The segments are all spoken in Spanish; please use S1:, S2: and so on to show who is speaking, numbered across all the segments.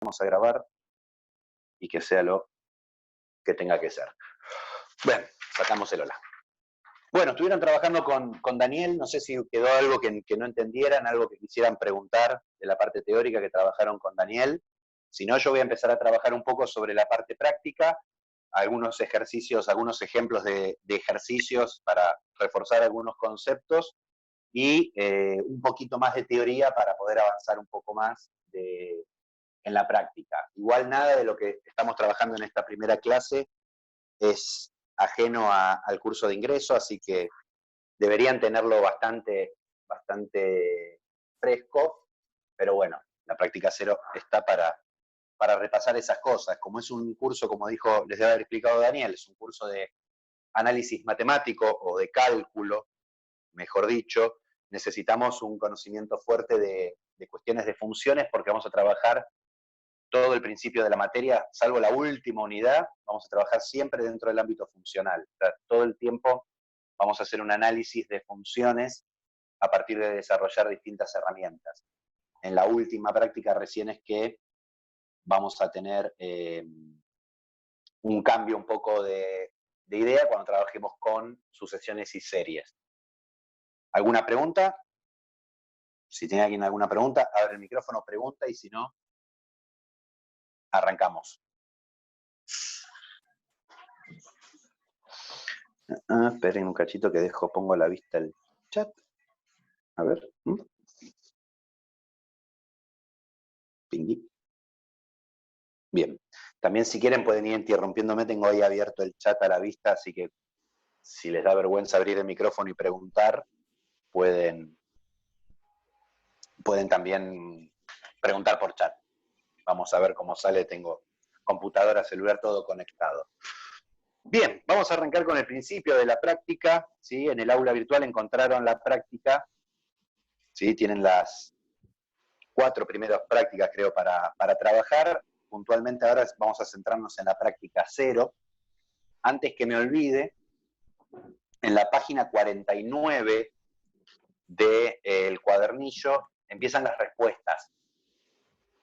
S1: Vamos a grabar y que sea lo que tenga que ser. Bueno, sacamos el hola. Bueno, estuvieron trabajando con Daniel, no sé si quedó algo que no entendieran, algo que quisieran preguntar de la parte teórica que trabajaron con Daniel. Si no, yo voy a empezar a trabajar un poco sobre la parte práctica, algunos ejercicios, algunos ejemplos de ejercicios para reforzar algunos conceptos y un poquito más de teoría para poder avanzar un poco más en la práctica. Igual nada de lo que estamos trabajando en esta primera clase es ajeno al curso de ingreso, así que deberían tenerlo bastante fresco, pero bueno, la práctica cero está para repasar esas cosas. Como es un curso, como dijo, les debe haber explicado Daniel, es un curso de análisis matemático o de cálculo, mejor dicho, necesitamos un conocimiento fuerte de cuestiones de funciones porque vamos a trabajar todo el principio de la materia, salvo la última unidad, vamos a trabajar siempre dentro del ámbito funcional. O sea, todo el tiempo vamos a hacer un análisis de funciones a partir de desarrollar distintas herramientas. En la última práctica recién es que vamos a tener un cambio un poco de idea cuando trabajemos con sucesiones y series. ¿Alguna pregunta? Si tiene alguien alguna pregunta, abre el micrófono, pregunta, y si no, arrancamos. Esperen un cachito que pongo a la vista el chat. A ver. Pingui. Bien. También si quieren pueden ir interrumpiéndome, tengo ahí abierto el chat a la vista, así que si les da vergüenza abrir el micrófono y preguntar, pueden también preguntar por chat. Vamos a ver cómo sale, tengo computadora, celular, todo conectado. Bien, vamos a arrancar con el principio de la práctica, ¿sí? En el aula virtual encontraron la práctica, ¿sí? Tienen las 4 primeras prácticas, creo, para trabajar. Puntualmente ahora vamos a centrarnos en la práctica 0. Antes que me olvide, en la página 49 del cuadernillo empiezan las respuestas,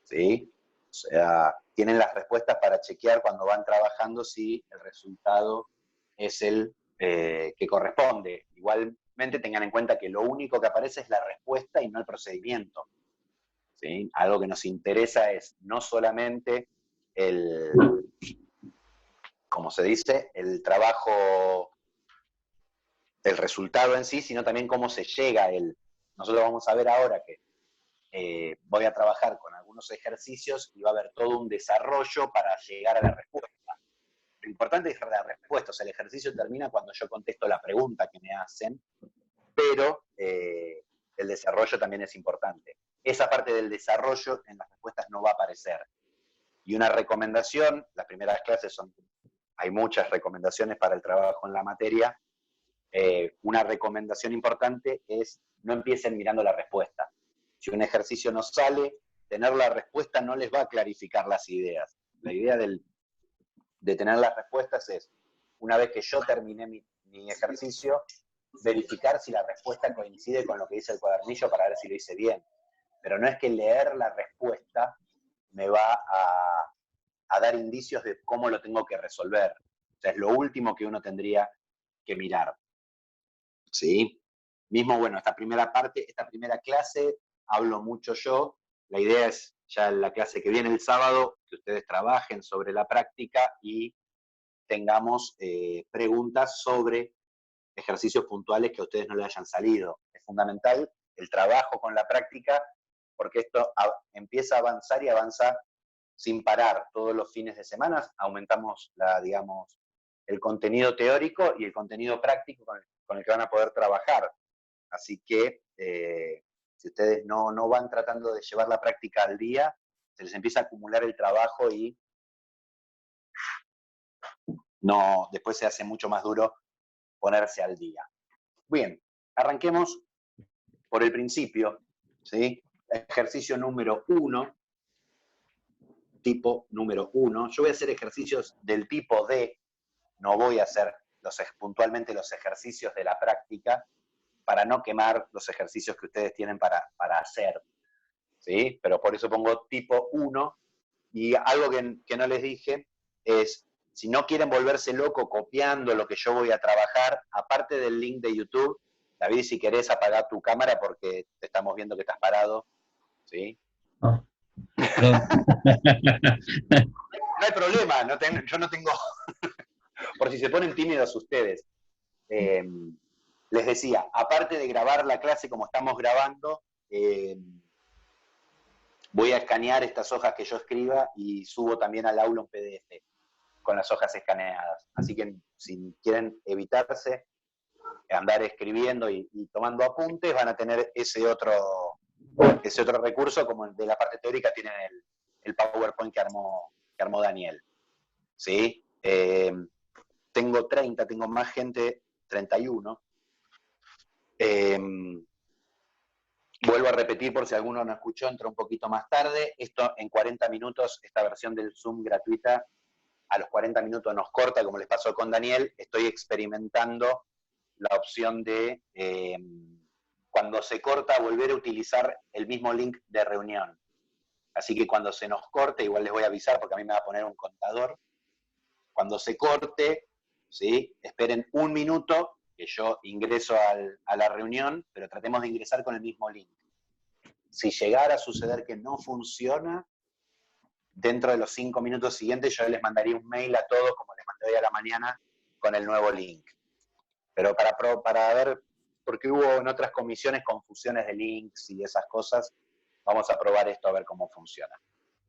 S1: ¿sí? O sea, tienen las respuestas para chequear cuando van trabajando si el resultado es el que corresponde. Igualmente tengan en cuenta que lo único que aparece es la respuesta y no el procedimiento, ¿sí? Algo que nos interesa es no solamente como se dice, el trabajo, el resultado en sí, sino también cómo se llega a él. Nosotros vamos a ver ahora que voy a trabajar con algunos ejercicios y va a haber todo un desarrollo para llegar a la respuesta. Lo importante es la respuesta, o sea, el ejercicio termina cuando yo contesto la pregunta que me hacen, pero el desarrollo también es importante. Esa parte del desarrollo en las respuestas no va a aparecer. Y una recomendación, las primeras clases hay muchas recomendaciones para el trabajo en la materia. Una recomendación importante es no empiecen mirando la respuesta. Si un ejercicio no sale, tener la respuesta no les va a clarificar las ideas. La idea de tener las respuestas es, una vez que yo terminé mi ejercicio, verificar si la respuesta coincide con lo que dice el cuadernillo para ver si lo hice bien. Pero no es que leer la respuesta me va a dar indicios de cómo lo tengo que resolver. O sea, es lo último que uno tendría que mirar. ¿Sí? Mismo, bueno, esta primera parte, esta primera clase, hablo mucho yo. La idea es ya en la clase que viene el sábado, que ustedes trabajen sobre la práctica y tengamos preguntas sobre ejercicios puntuales que a ustedes no les hayan salido. Es fundamental el trabajo con la práctica porque esto empieza a avanzar y avanza sin parar. Todos los fines de semana aumentamos digamos, el contenido teórico y el contenido práctico con el que van a poder trabajar. Así que si ustedes no van tratando de llevar la práctica al día, se les empieza a acumular el trabajo y después se hace mucho más duro ponerse al día. Bien, arranquemos por el principio, ¿sí? Ejercicio número 1, tipo número 1. Yo voy a hacer ejercicios del tipo D, no voy a hacer puntualmente los ejercicios de la práctica para no quemar los ejercicios que ustedes tienen para hacer, ¿sí? Pero por eso pongo tipo 1 Y algo que no les dije es, si no quieren volverse loco copiando lo que yo voy a trabajar, aparte del link de YouTube, David, si querés apagar tu cámara porque te estamos viendo que estás parado, ¿sí?
S2: Oh, perdón.
S1: No hay problema, yo no tengo, por si se ponen tímidos ustedes. Eh, les decía, aparte de grabar la clase como estamos grabando, voy a escanear estas hojas que yo escriba y subo también al aula un PDF con las hojas escaneadas. Así que si quieren evitarse andar escribiendo y tomando apuntes, van a tener ese otro recurso, como el de la parte teórica tienen el PowerPoint que armó Daniel. ¿Sí? Tengo más gente, 31. Vuelvo a repetir por si alguno no escuchó, entró un poquito más tarde. Esto en 40 minutos, esta versión del Zoom gratuita, a los 40 minutos nos corta, como les pasó con Daniel. Estoy experimentando la opción de, cuando se corta, volver a utilizar el mismo link de reunión. Así que cuando se nos corte, igual les voy a avisar porque a mí me va a poner un contador. Cuando se corte, ¿sí? Esperen un minuto que yo ingreso a la reunión, pero tratemos de ingresar con el mismo link. Si llegara a suceder que no funciona, dentro de los 5 minutos siguientes yo les mandaría un mail a todos, como les mandé hoy a la mañana, con el nuevo link. Pero para ver, porque hubo en otras comisiones confusiones de links y esas cosas, vamos a probar esto a ver cómo funciona.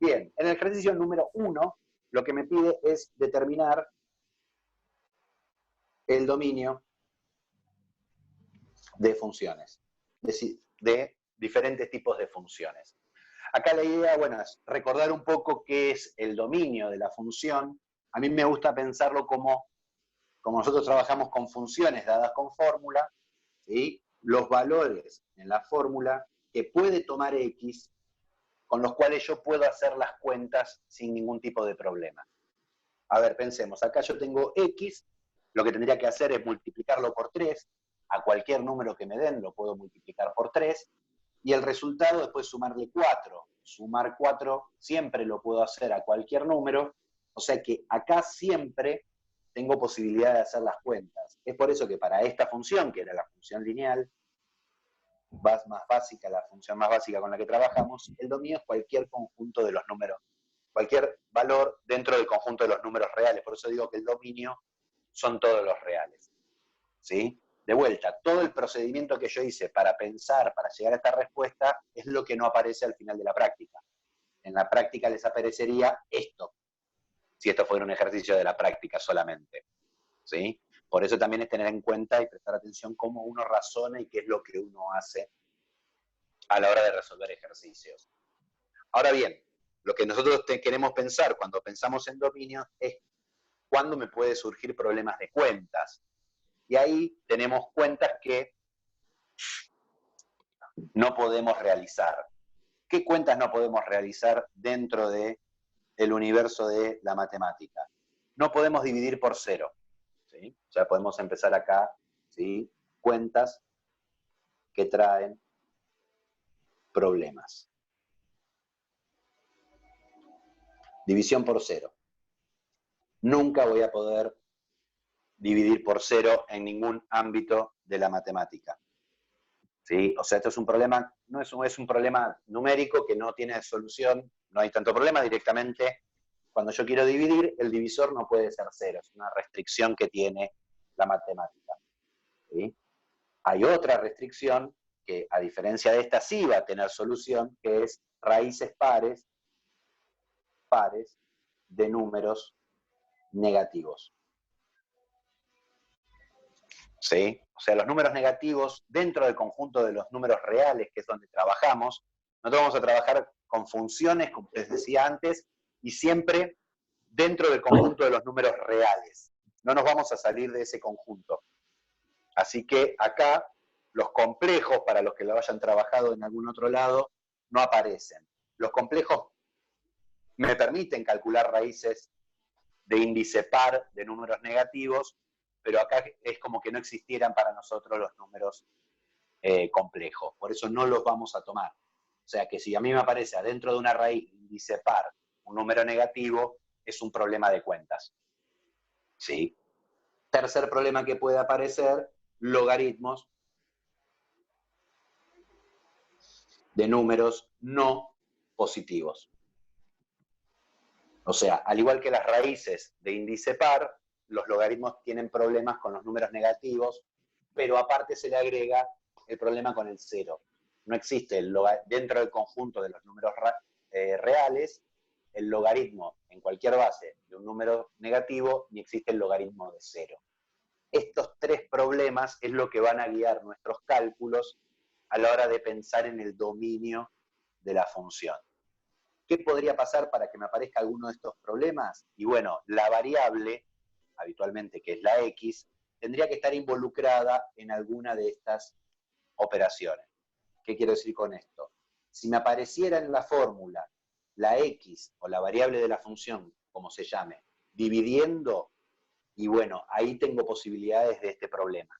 S1: Bien, en el ejercicio número 1, lo que me pide es determinar el dominio de funciones, de diferentes tipos de funciones. Acá la idea, bueno, es recordar un poco qué es el dominio de la función. A mí me gusta pensarlo como nosotros trabajamos con funciones dadas con fórmula, ¿sí? Los valores en la fórmula que puede tomar X, con los cuales yo puedo hacer las cuentas sin ningún tipo de problema. A ver, pensemos, acá yo tengo X, lo que tendría que hacer es multiplicarlo por 3, a cualquier número que me den lo puedo multiplicar por 3, y el resultado después sumarle 4. Sumar 4 siempre lo puedo hacer a cualquier número, o sea que acá siempre tengo posibilidad de hacer las cuentas. Es por eso que para esta función, que era la función lineal, más básica, la función más básica con la que trabajamos, el dominio es cualquier conjunto de los números, cualquier valor dentro del conjunto de los números reales. Por eso digo que el dominio son todos los reales. ¿Sí? De vuelta, todo el procedimiento que yo hice para pensar, para llegar a esta respuesta, es lo que no aparece al final de la práctica. En la práctica les aparecería esto, si esto fuera un ejercicio de la práctica solamente. ¿Sí? Por eso también es tener en cuenta y prestar atención cómo uno razona y qué es lo que uno hace a la hora de resolver ejercicios. Ahora bien, lo que nosotros queremos pensar cuando pensamos en dominio es cuándo me puede surgir problemas de cuentas. Y ahí tenemos cuentas que no podemos realizar. ¿Qué cuentas no podemos realizar dentro del universo de la matemática? No podemos dividir por 0. ¿Sí? O sea, podemos empezar acá, ¿sí? Cuentas que traen problemas. División por 0. Nunca voy a poder dividir por 0 en ningún ámbito de la matemática. ¿Sí? O sea, esto es un problema, no es un problema numérico que no tiene solución, no hay tanto problema, directamente cuando yo quiero dividir, el divisor no puede ser 0, es una restricción que tiene la matemática. ¿Sí? Hay otra restricción que, a diferencia de esta, sí va a tener solución, que es raíces pares de números negativos. ¿Sí? O sea, los números negativos dentro del conjunto de los números reales, que es donde trabajamos, nosotros vamos a trabajar con funciones, como les decía antes, y siempre dentro del conjunto de los números reales. No nos vamos a salir de ese conjunto. Así que acá los complejos, para los que lo hayan trabajado en algún otro lado, no aparecen. Los complejos me permiten calcular raíces de índice par de números negativos, pero acá es como que no existieran para nosotros los números complejos. Por eso no los vamos a tomar. O sea que si a mí me aparece adentro de una raíz índice par un número negativo es un problema de cuentas. ¿Sí? Tercer problema que puede aparecer, logaritmos de números no positivos. O sea, al igual que las raíces de índice par, los logaritmos tienen problemas con los números negativos, pero aparte se le agrega el problema con el cero. No existe dentro del conjunto de los números reales el logaritmo en cualquier base de un número negativo, ni existe el logaritmo de cero. Estos tres problemas es lo que van a guiar nuestros cálculos a la hora de pensar en el dominio de la función. ¿Qué podría pasar para que me aparezca alguno de estos problemas? Y bueno, la variable, habitualmente que es la x, tendría que estar involucrada en alguna de estas operaciones. ¿Qué quiero decir con esto? Si me apareciera en la fórmula la x o la variable de la función, como se llame, dividiendo, y bueno, ahí tengo posibilidades de este problema.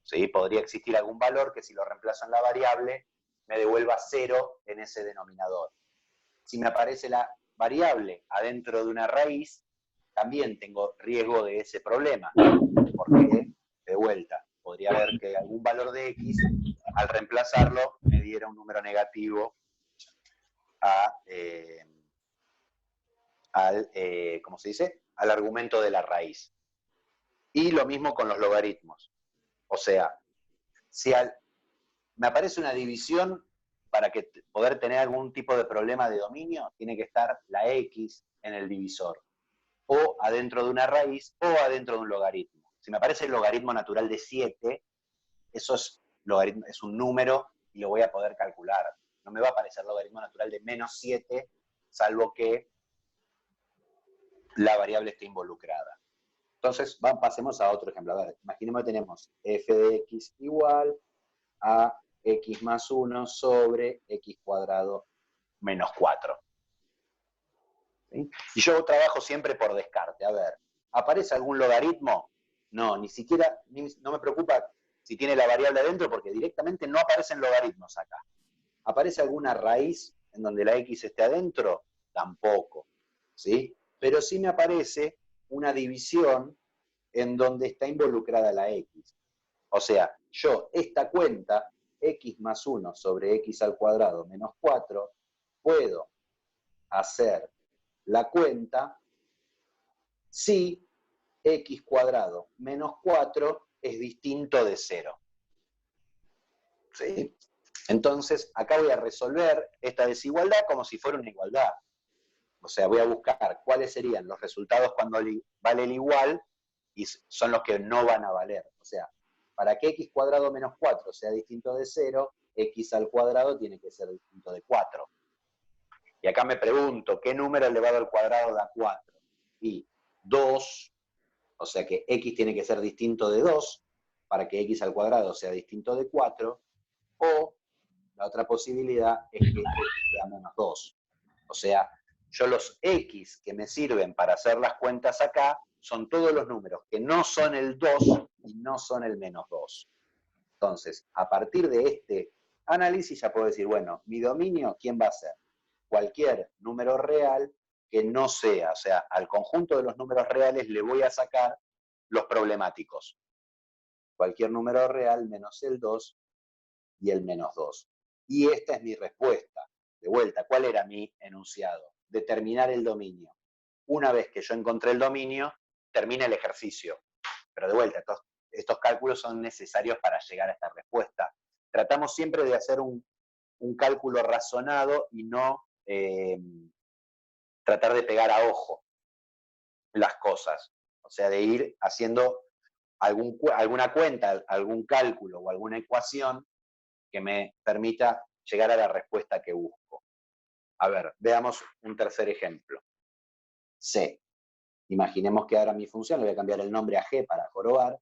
S1: ¿Sí? Podría existir algún valor que si lo reemplazo en la variable, me devuelva 0 en ese denominador. Si me aparece la variable adentro de una raíz, también tengo riesgo de ese problema, porque, de vuelta, podría haber que algún valor de x, al reemplazarlo, me diera un número negativo ¿cómo se dice? Al argumento de la raíz. Y lo mismo con los logaritmos. O sea, si me aparece una división, para poder tener algún tipo de problema de dominio, tiene que estar la x en el divisor, o adentro de una raíz, o adentro de un logaritmo. Si me aparece el logaritmo natural de 7, eso es un número y lo voy a poder calcular. No me va a aparecer el logaritmo natural de menos 7, salvo que la variable esté involucrada. Entonces, pasemos a otro ejemplo. A ver, imaginemos que tenemos f de x igual a x más 1 sobre x cuadrado menos 4. ¿Sí? Y yo trabajo siempre por descarte. A ver, ¿aparece algún logaritmo? No, ni siquiera, no me preocupa si tiene la variable adentro, porque directamente no aparecen logaritmos acá. ¿Aparece alguna raíz en donde la x esté adentro? Tampoco. ¿Sí? Pero sí me aparece una división en donde está involucrada la x. O sea, yo esta cuenta, x más 1 sobre x al cuadrado menos 4, puedo hacer la cuenta si x cuadrado menos 4 es distinto de 0. ¿Sí? Entonces, acá voy a resolver esta desigualdad como si fuera una igualdad. O sea, voy a buscar cuáles serían los resultados cuando vale el igual y son los que no van a valer. O sea, para que x cuadrado menos 4 sea distinto de 0, x al cuadrado tiene que ser distinto de 4. Y acá me pregunto, ¿qué número elevado al cuadrado da 4? Y 2, o sea que x tiene que ser distinto de 2 para que x al cuadrado sea distinto de 4, o la otra posibilidad es que x sea menos 2. O sea, yo los x que me sirven para hacer las cuentas acá son todos los números que no son el 2 y no son el menos 2. Entonces, a partir de este análisis ya puedo decir, bueno, mi dominio, ¿quién va a ser? Cualquier número real que no sea, o sea, al conjunto de los números reales le voy a sacar los problemáticos. Cualquier número real menos el 2 y el menos 2. Y esta es mi respuesta. De vuelta, ¿cuál era mi enunciado? Determinar el dominio. Una vez que yo encontré el dominio, termina el ejercicio. Pero de vuelta, estos cálculos son necesarios para llegar a esta respuesta. Tratamos siempre de hacer un cálculo razonado y no tratar de pegar a ojo las cosas. O sea, de ir haciendo alguna cuenta, algún cálculo o alguna ecuación que me permita llegar a la respuesta que busco. A ver, veamos un tercer ejemplo. C. Imaginemos que ahora mi función, le voy a cambiar el nombre a G para jorobar,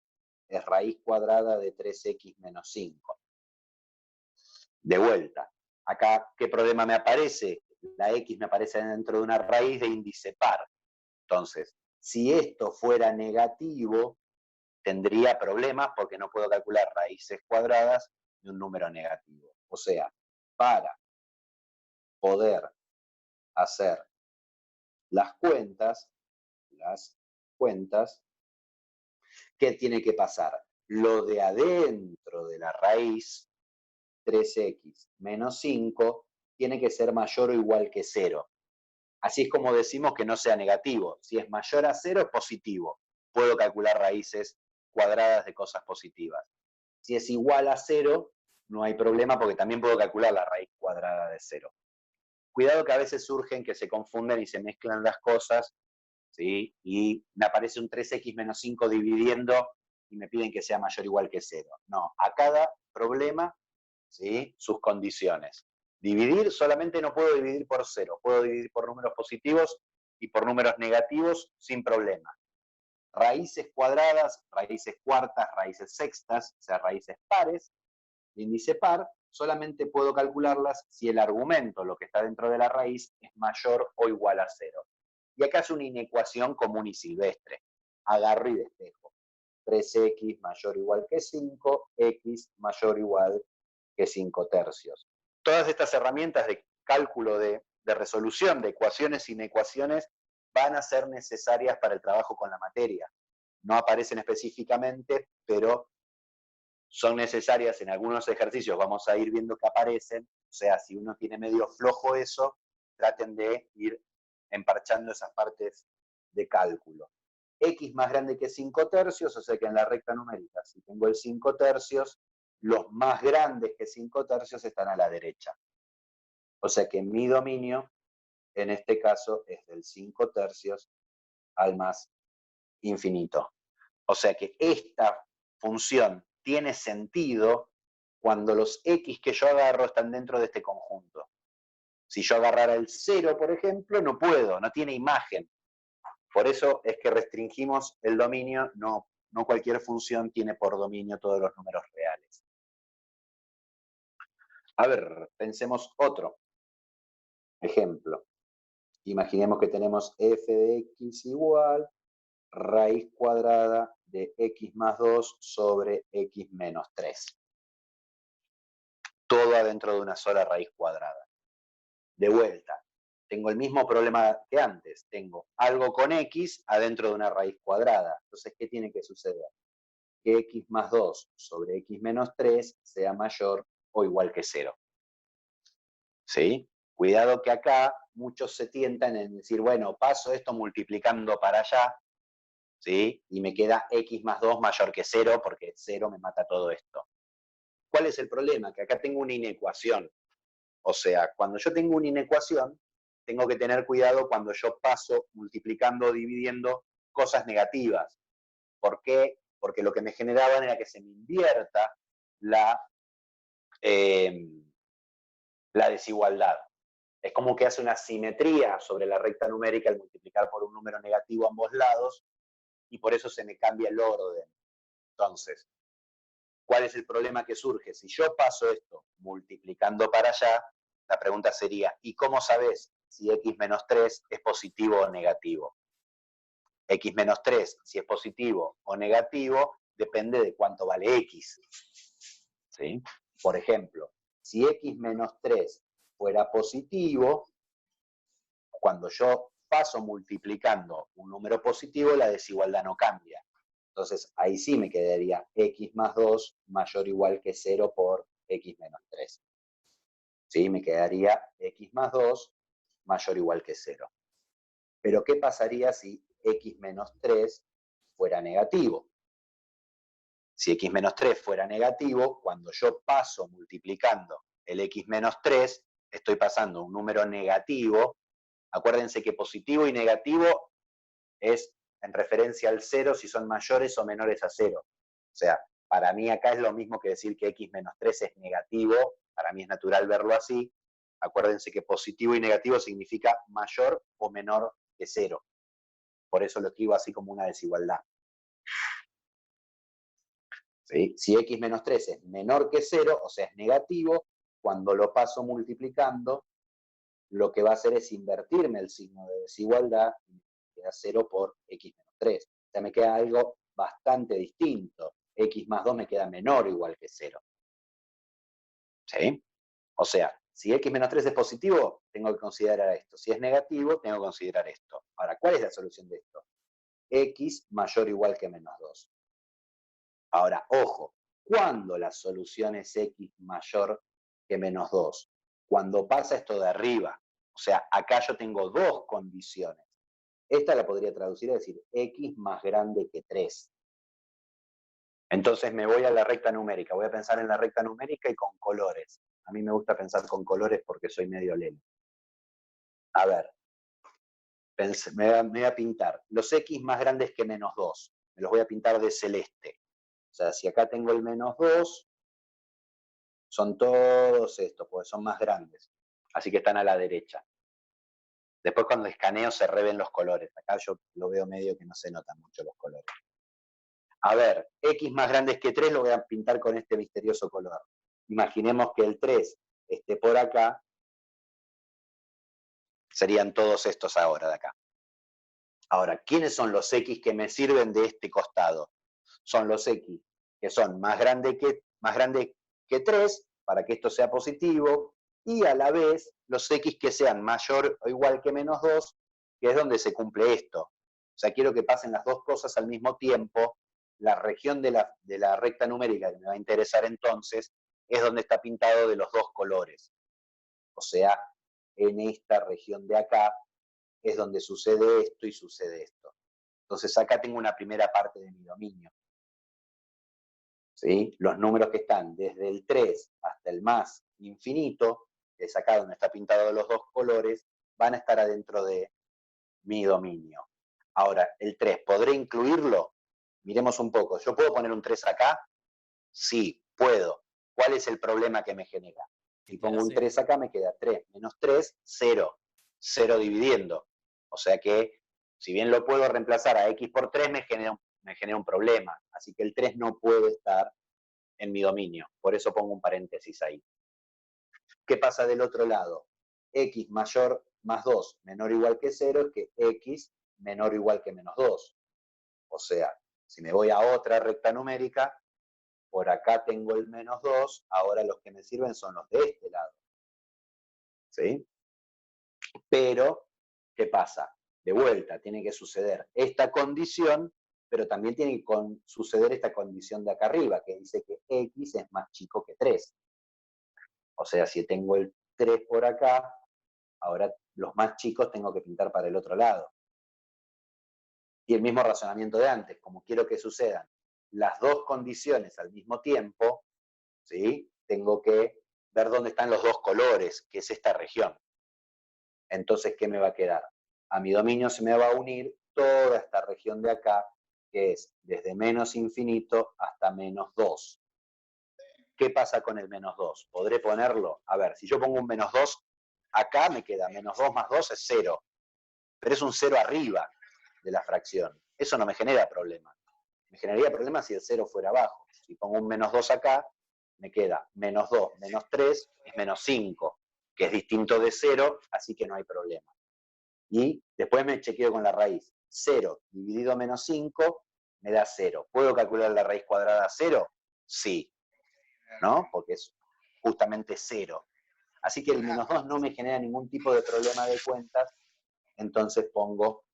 S1: es raíz cuadrada de 3x menos 5. De vuelta, acá, ¿qué problema me aparece? La x me aparece dentro de una raíz de índice par. Entonces, si esto fuera negativo, tendría problemas porque no puedo calcular raíces cuadradas de un número negativo. O sea, para poder hacer las cuentas, ¿qué tiene que pasar? Lo de adentro de la raíz 3x menos 5 tiene que ser mayor o igual que 0. Así es como decimos que no sea negativo. Si es mayor a 0 es positivo. Puedo calcular raíces cuadradas de cosas positivas. Si es igual a 0, no hay problema porque también puedo calcular la raíz cuadrada de 0. Cuidado que a veces surgen que se confunden y se mezclan las cosas, ¿sí? Y me aparece un 3x menos 5 dividiendo y me piden que sea mayor o igual que 0. No, a cada problema, ¿sí?, sus condiciones. Dividir, solamente no puedo dividir por 0, puedo dividir por números positivos y por números negativos sin problema. Raíces cuadradas, raíces cuartas, raíces sextas, o sea, raíces pares, de índice par, solamente puedo calcularlas si el argumento, lo que está dentro de la raíz, es mayor o igual a 0. Y acá es una inecuación común y silvestre. Agarro y despejo. 3x mayor o igual que 5, x mayor o igual que 5 tercios. Todas estas herramientas de cálculo de resolución de ecuaciones e inecuaciones van a ser necesarias para el trabajo con la materia. No aparecen específicamente, pero son necesarias en algunos ejercicios, vamos a ir viendo que aparecen. O sea, si uno tiene medio flojo eso, traten de ir emparchando esas partes de cálculo. X más grande que 5 tercios, o sea que en la recta numérica, si tengo el 5 tercios, los más grandes que 5 tercios están a la derecha. O sea que mi dominio, en este caso, es del 5 tercios al más infinito. O sea que esta función tiene sentido cuando los x que yo agarro están dentro de este conjunto. Si yo agarrara el 0, por ejemplo, no puedo, no tiene imagen. Por eso es que restringimos el dominio, no cualquier función tiene por dominio todos los números reales. A ver, pensemos otro ejemplo. Imaginemos que tenemos f de x igual raíz cuadrada de x más 2 sobre x menos 3. Todo adentro de una sola raíz cuadrada. De vuelta, tengo el mismo problema que antes. Tengo algo con x adentro de una raíz cuadrada. Entonces, ¿qué tiene que suceder? Que x más 2 sobre x menos 3 sea mayor o igual que 0. ¿Sí? Cuidado que acá muchos se tientan en decir, bueno, paso esto multiplicando para allá, ¿sí? Y me queda x más 2 mayor que 0 porque 0 me mata todo esto. ¿Cuál es el problema? Que acá tengo una inecuación. O sea, cuando yo tengo una inecuación, tengo que tener cuidado cuando yo paso multiplicando o dividiendo cosas negativas. ¿Por qué? Porque lo que me generaban era que se me invierta la desigualdad. Es como que hace una simetría sobre la recta numérica al multiplicar por un número negativo a ambos lados, y por eso se me cambia el orden. Entonces, ¿cuál es el problema que surge? Si yo paso esto multiplicando para allá, la pregunta sería, ¿y cómo sabes si x menos 3 es positivo o negativo? X menos 3, si es positivo o negativo, depende de cuánto vale x. ¿Sí? Por ejemplo, si x menos 3 fuera positivo, cuando yo paso multiplicando un número positivo, la desigualdad no cambia. Entonces, ahí sí me quedaría x más 2 mayor o igual que 0 por x menos 3. ¿Sí? Me quedaría x más 2 mayor o igual que 0. Pero, ¿qué pasaría si x menos 3 fuera negativo? Si x menos 3 fuera negativo, cuando yo paso multiplicando el x menos 3, estoy pasando un número negativo. Acuérdense que positivo y negativo es en referencia al 0 si son mayores o menores a 0. O sea, para mí acá es lo mismo que decir que x menos 3 es negativo. Para mí es natural verlo así. Acuérdense que positivo y negativo significa mayor o menor que 0. Por eso lo escribo así como una desigualdad. ¿Sí? Si x menos 3 es menor que 0, o sea, es negativo, cuando lo paso multiplicando, lo que va a hacer es invertirme el signo de desigualdad y me queda 0 por x menos 3. O sea, me queda algo bastante distinto. X más 2 me queda menor o igual que 0. ¿Sí? O sea, Si x menos 3 es positivo, tengo que considerar esto. Si es negativo, tengo que considerar esto. Ahora, ¿cuál es la solución de esto? X mayor o igual que menos 2. Ahora, ojo, ¿cuándo la solución es x mayor que menos 2? Cuando pasa esto de arriba. O sea, acá yo tengo dos condiciones. Esta la podría traducir a decir x más grande que 3. Entonces me voy a la recta numérica. Voy a pensar en la recta numérica y con colores. A mí me gusta pensar con colores porque soy medio lento. A ver, me voy a pintar los x más grandes que menos 2. Me los voy a pintar de celeste. O sea, si acá tengo el menos 2, son todos estos, porque son más grandes. Así que están a la derecha. Después cuando escaneo se reven los colores. Acá yo lo veo medio que no se notan mucho los colores. A ver, x más grandes que 3 lo voy a pintar con este misterioso color. Imaginemos que el 3 esté por acá. Serían todos estos ahora de acá. Ahora, ¿quiénes son los x que me sirven de este costado? Son los x que son más grandes que 3, para que esto sea positivo, y a la vez los x que sean mayor o igual que menos 2, que es donde se cumple esto. O sea, quiero que pasen las dos cosas al mismo tiempo. La región de la recta numérica que me va a interesar entonces es donde está pintado de los dos colores. O sea, en esta región de acá es donde sucede esto y sucede esto. Entonces acá tengo una primera parte de mi dominio. ¿Sí? Los números que están desde el 3 hasta el más infinito, que es acá donde está pintado de los dos colores, van a estar adentro de mi dominio. Ahora, el 3, ¿podré incluirlo? Miremos un poco. ¿Yo puedo poner un 3 acá? Sí, puedo. ¿Cuál es el problema que me genera? Si pongo un 3 acá, me queda 3 menos 3, 0. 0 dividiendo. O sea que, si bien lo puedo reemplazar a x por 3, me genera un problema. Así que el 3 no puede estar en mi dominio. Por eso pongo un paréntesis ahí. ¿Qué pasa del otro lado? X mayor más 2 menor o igual que 0 es que x menor o igual que menos 2. O sea, si me voy a otra recta numérica, por acá tengo el menos 2, ahora los que me sirven son los de este lado. ¿Sí? Pero, ¿qué pasa? De vuelta, tiene que suceder esta condición, pero también tiene que suceder esta condición de acá arriba, que dice que x es más chico que 3. O sea, si tengo el 3 por acá, ahora los más chicos tengo que pintar para el otro lado. Y el mismo razonamiento de antes, como quiero que sucedan las dos condiciones al mismo tiempo, ¿sí? Tengo que ver dónde están los dos colores, que es esta región. Entonces, ¿qué me va a quedar? A mi dominio se me va a unir toda esta región de acá, que es desde menos infinito hasta menos 2. ¿Qué pasa con el menos 2? ¿Podré ponerlo? A ver, si yo pongo un menos 2, acá me queda menos 2 más 2 es 0. Pero es un 0 arriba de la fracción. Eso no me genera problema. Me generaría problema si el 0 fuera abajo. Si pongo un menos 2 acá, me queda menos 2 menos 3 es menos 5, que es distinto de 0, así que no hay problema. Y después me chequeo con la raíz. 0 dividido menos 5 me da 0. ¿Puedo calcular la raíz cuadrada a 0? Sí. ¿No? Porque es justamente 0. Así que el menos 2 no me genera ningún tipo de problema de cuentas, entonces pongo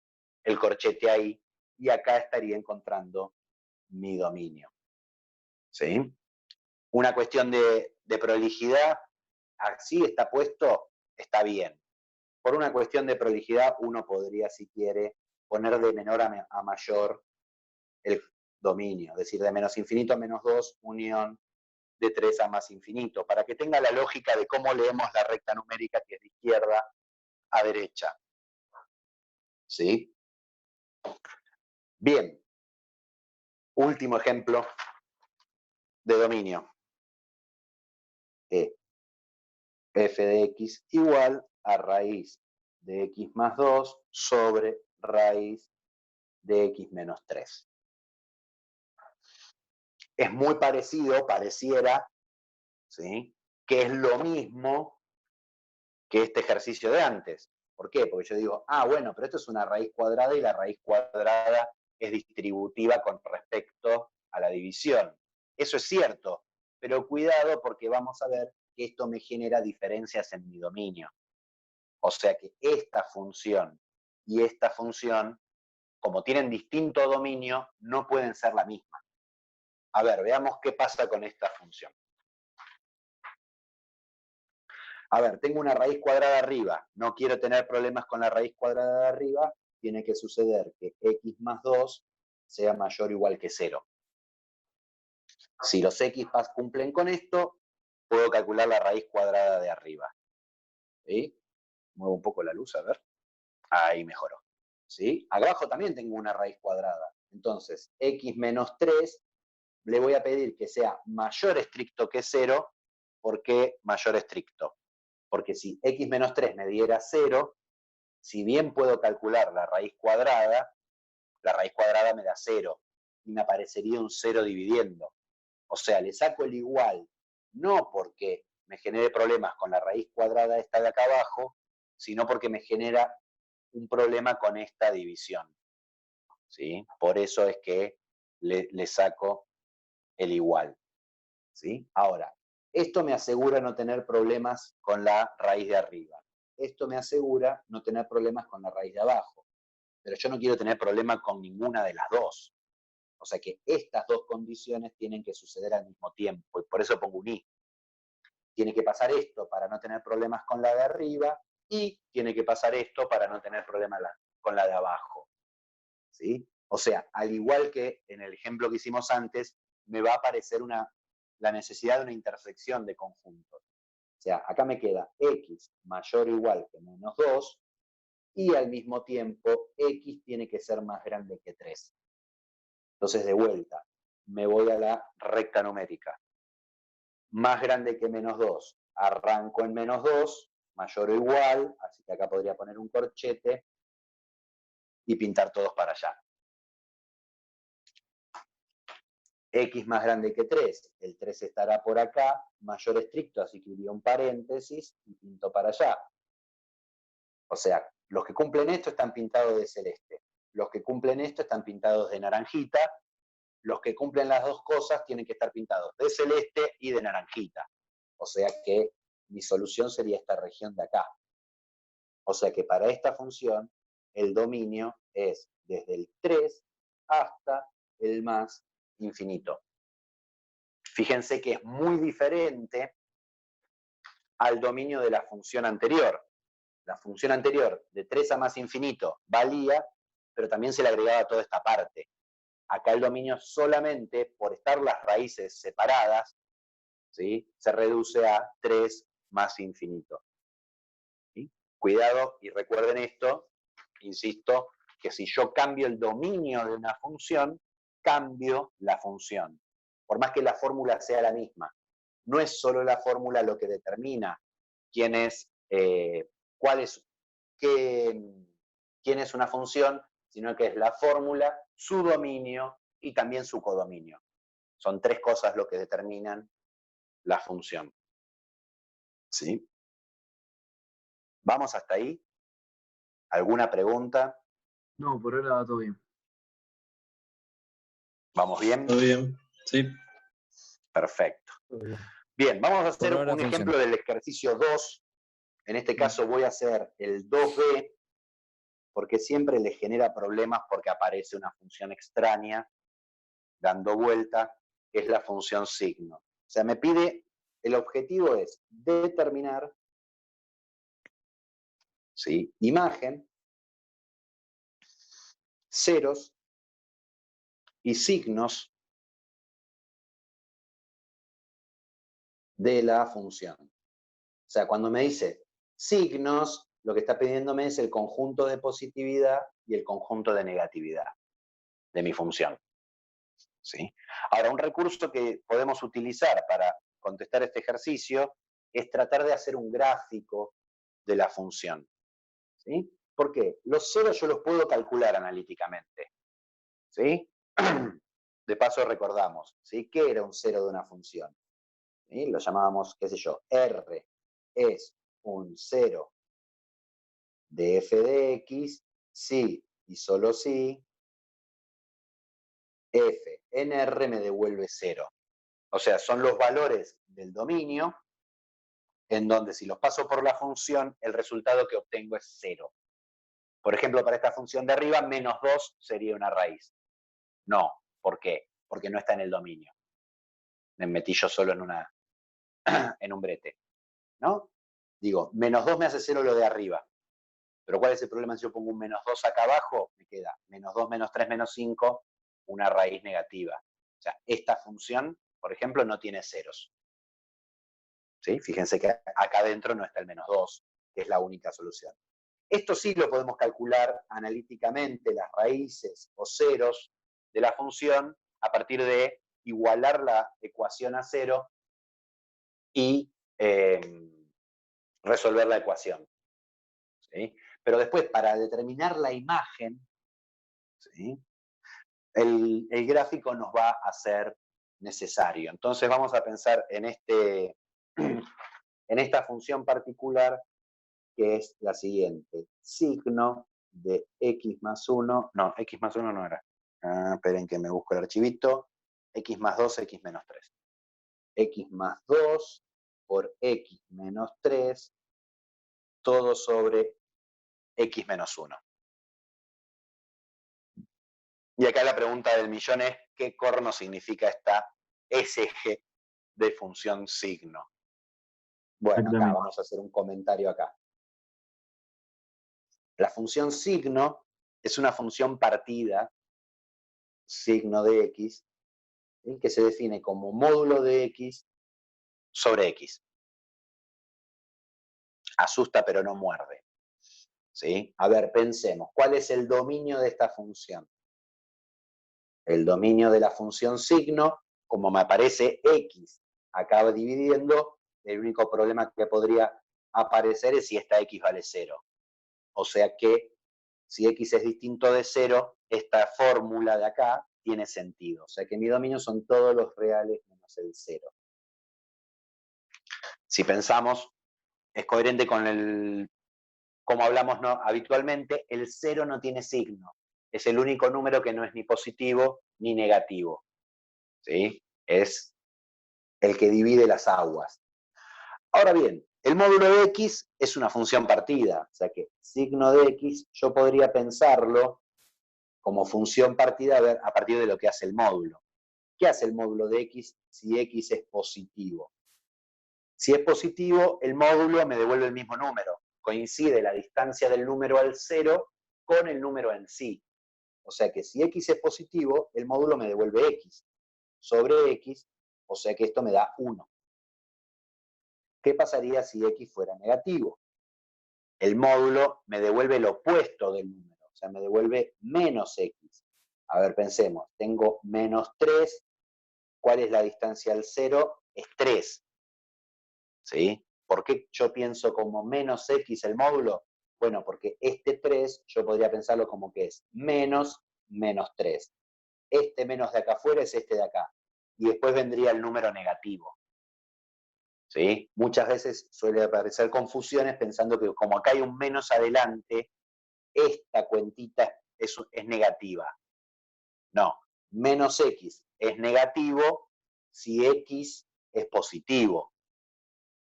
S1: el corchete ahí y acá estaría encontrando mi dominio. ¿Sí? Una cuestión de prolijidad, así está puesto, está bien. Por una cuestión de prolijidad, uno podría, si quiere, poner de menor a mayor el dominio, es decir, de menos infinito a menos 2, unión de 3 a más infinito, para que tenga la lógica de cómo leemos la recta numérica que es de izquierda a derecha. ¿Sí? Bien. Último ejemplo de dominio. F de x igual a raíz de x más 2 sobre raíz de x menos 3. Es muy parecido, pareciera, ¿sí?, que es lo mismo que este ejercicio de antes. ¿Por qué? Porque yo digo, bueno, pero esto es una raíz cuadrada y la raíz cuadrada es distributiva con respecto a la división. Eso es cierto, pero cuidado porque vamos a ver que esto me genera diferencias en mi dominio. O sea que esta función y esta función, como tienen distinto dominio, no pueden ser la misma. A ver, veamos qué pasa con esta función. A ver, tengo una raíz cuadrada arriba, no quiero tener problemas con la raíz cuadrada de arriba, tiene que suceder que x más 2 sea mayor o igual que 0. Si los x cumplen con esto, puedo calcular la raíz cuadrada de arriba. ¿Sí? Muevo un poco la luz, a ver. Ahí mejoró. ¿Sí? Abajo también tengo una raíz cuadrada. Entonces, x menos 3 le voy a pedir que sea mayor estricto que 0. ¿Por qué mayor estricto? Porque si x menos 3 me diera 0, si bien puedo calcular la raíz cuadrada me da 0 y me aparecería un 0 dividiendo. O sea, le saco el igual, no porque me genere problemas con la raíz cuadrada esta de acá abajo, sino porque me genera un problema con esta división. ¿Sí? Por eso es que le saco el igual. ¿Sí? Ahora, esto me asegura no tener problemas con la raíz de arriba. Esto me asegura no tener problemas con la raíz de abajo. Pero yo no quiero tener problemas con ninguna de las dos. O sea que estas dos condiciones tienen que suceder al mismo tiempo. Y por eso pongo un i. Tiene que pasar esto para no tener problemas con la de arriba y tiene que pasar esto para no tener problemas con la de abajo. ¿Sí? O sea, al igual que en el ejemplo que hicimos antes, me va a aparecer la necesidad de una intersección de conjuntos. O sea, acá me queda x mayor o igual que menos 2 y al mismo tiempo x tiene que ser más grande que 3. Entonces, de vuelta, me voy a la recta numérica. Más grande que menos 2, arranco en menos 2, mayor o igual, así que acá podría poner un corchete y pintar todos para allá. X más grande que 3, el 3 estará por acá, mayor estricto, así que iría un paréntesis y pinto para allá. O sea, los que cumplen esto están pintados de celeste, los que cumplen esto están pintados de naranjita, los que cumplen las dos cosas tienen que estar pintados de celeste y de naranjita. O sea que mi solución sería esta región de acá. O sea que para esta función el dominio es desde el 3 hasta el más infinito. Fíjense que es muy diferente al dominio de la función anterior. La función anterior de 3 a más infinito valía, pero también se le agregaba toda esta parte. Acá el dominio solamente por estar las raíces separadas, ¿sí?, se reduce a 3 más infinito. ¿Sí? Cuidado y recuerden esto, insisto, que si yo cambio el dominio de una función, cambio la función. Por más que la fórmula sea la misma. No es solo la fórmula lo que determina quién es una función, sino que es la fórmula, su dominio y también su codominio. Son 3 cosas lo que determinan la función. ¿Sí? ¿Vamos hasta ahí? ¿Alguna pregunta?
S3: No, por ahora va todo bien.
S1: ¿Vamos bien?
S2: Todo bien, sí.
S1: Perfecto. Bien, vamos a hacer un ejemplo del ejercicio 2. En este caso voy a hacer el 2b, porque siempre le genera problemas porque aparece una función extraña dando vuelta, que es la función signo. O sea, me pide, el objetivo es determinar, ¿sí?, imagen, ceros y signos de la función. O sea, cuando me dice signos, lo que está pidiéndome es el conjunto de positividad y el conjunto de negatividad de mi función. ¿Sí? Ahora, un recurso que podemos utilizar para contestar este ejercicio es tratar de hacer un gráfico de la función. ¿Sí? ¿Por qué? Los ceros yo los puedo calcular analíticamente. ¿Sí? De paso recordamos, ¿sí?, ¿qué era un cero de una función? ¿Sí? Lo llamábamos, qué sé yo, R es un cero de f de x si y solo si f en R me devuelve 0. O sea, son los valores del dominio en donde si los paso por la función, el resultado que obtengo es 0. Por ejemplo, para esta función de arriba, menos 2 sería una raíz. No, ¿por qué? Porque no está en el dominio. Me metí yo solo en un brete, ¿no? Digo, menos 2 me hace 0 lo de arriba. Pero ¿cuál es el problema si yo pongo un menos 2 acá abajo? Me queda menos 2, menos 3, menos 5, una raíz negativa. O sea, esta función, por ejemplo, no tiene ceros. ¿Sí? Fíjense que acá adentro no está el menos 2, que es la única solución. Esto sí lo podemos calcular analíticamente, las raíces o ceros de la función, a partir de igualar la ecuación a 0 y resolver la ecuación. ¿Sí? Pero después, para determinar la imagen, ¿sí? el gráfico nos va a ser necesario. Entonces vamos a pensar en esta función particular, que es la siguiente. Signo de x más 1, no, x más 1 no era. Esperen que me busco el archivito. X más 2, x menos 3. X más 2 por x menos 3, todo sobre x menos 1. Y acá la pregunta del millón es, ¿qué corno significa esta SG de función signo? Bueno, acá vamos a hacer un comentario acá. La función signo es una función partida, signo de x, ¿sí? Que se define como módulo de x sobre x. Asusta pero no muerde. ¿Sí? A ver, pensemos, ¿cuál es el dominio de esta función? El dominio de la función signo, como me aparece x, acaba dividiendo, el único problema que podría aparecer es si esta x vale 0. O sea que si x es distinto de 0, esta fórmula de acá tiene sentido. O sea que mi dominio son todos los reales menos el 0. Si pensamos, es coherente con como hablamos habitualmente, el 0 no tiene signo. Es el único número que no es ni positivo ni negativo. ¿Sí? Es el que divide las aguas. Ahora bien, el módulo de x es una función partida, o sea que signo de x yo podría pensarlo como función partida a partir de lo que hace el módulo. ¿Qué hace el módulo de x si x es positivo? Si es positivo, el módulo me devuelve el mismo número. Coincide la distancia del número al 0 con el número en sí. O sea que si x es positivo, el módulo me devuelve x sobre x, o sea que esto me da 1. ¿Qué pasaría si x fuera negativo? El módulo me devuelve el opuesto del número, o sea, me devuelve menos x. A ver, pensemos, tengo menos 3, ¿cuál es la distancia al 0? Es 3. ¿Sí? ¿Por qué yo pienso como menos x el módulo? Bueno, porque este 3 yo podría pensarlo como que es menos 3. Este menos de acá afuera es este de acá. Y después vendría el número negativo. ¿Sí? Muchas veces suele aparecer confusiones pensando que como acá hay un menos adelante, esta cuentita es negativa. No, menos x es negativo si x es positivo.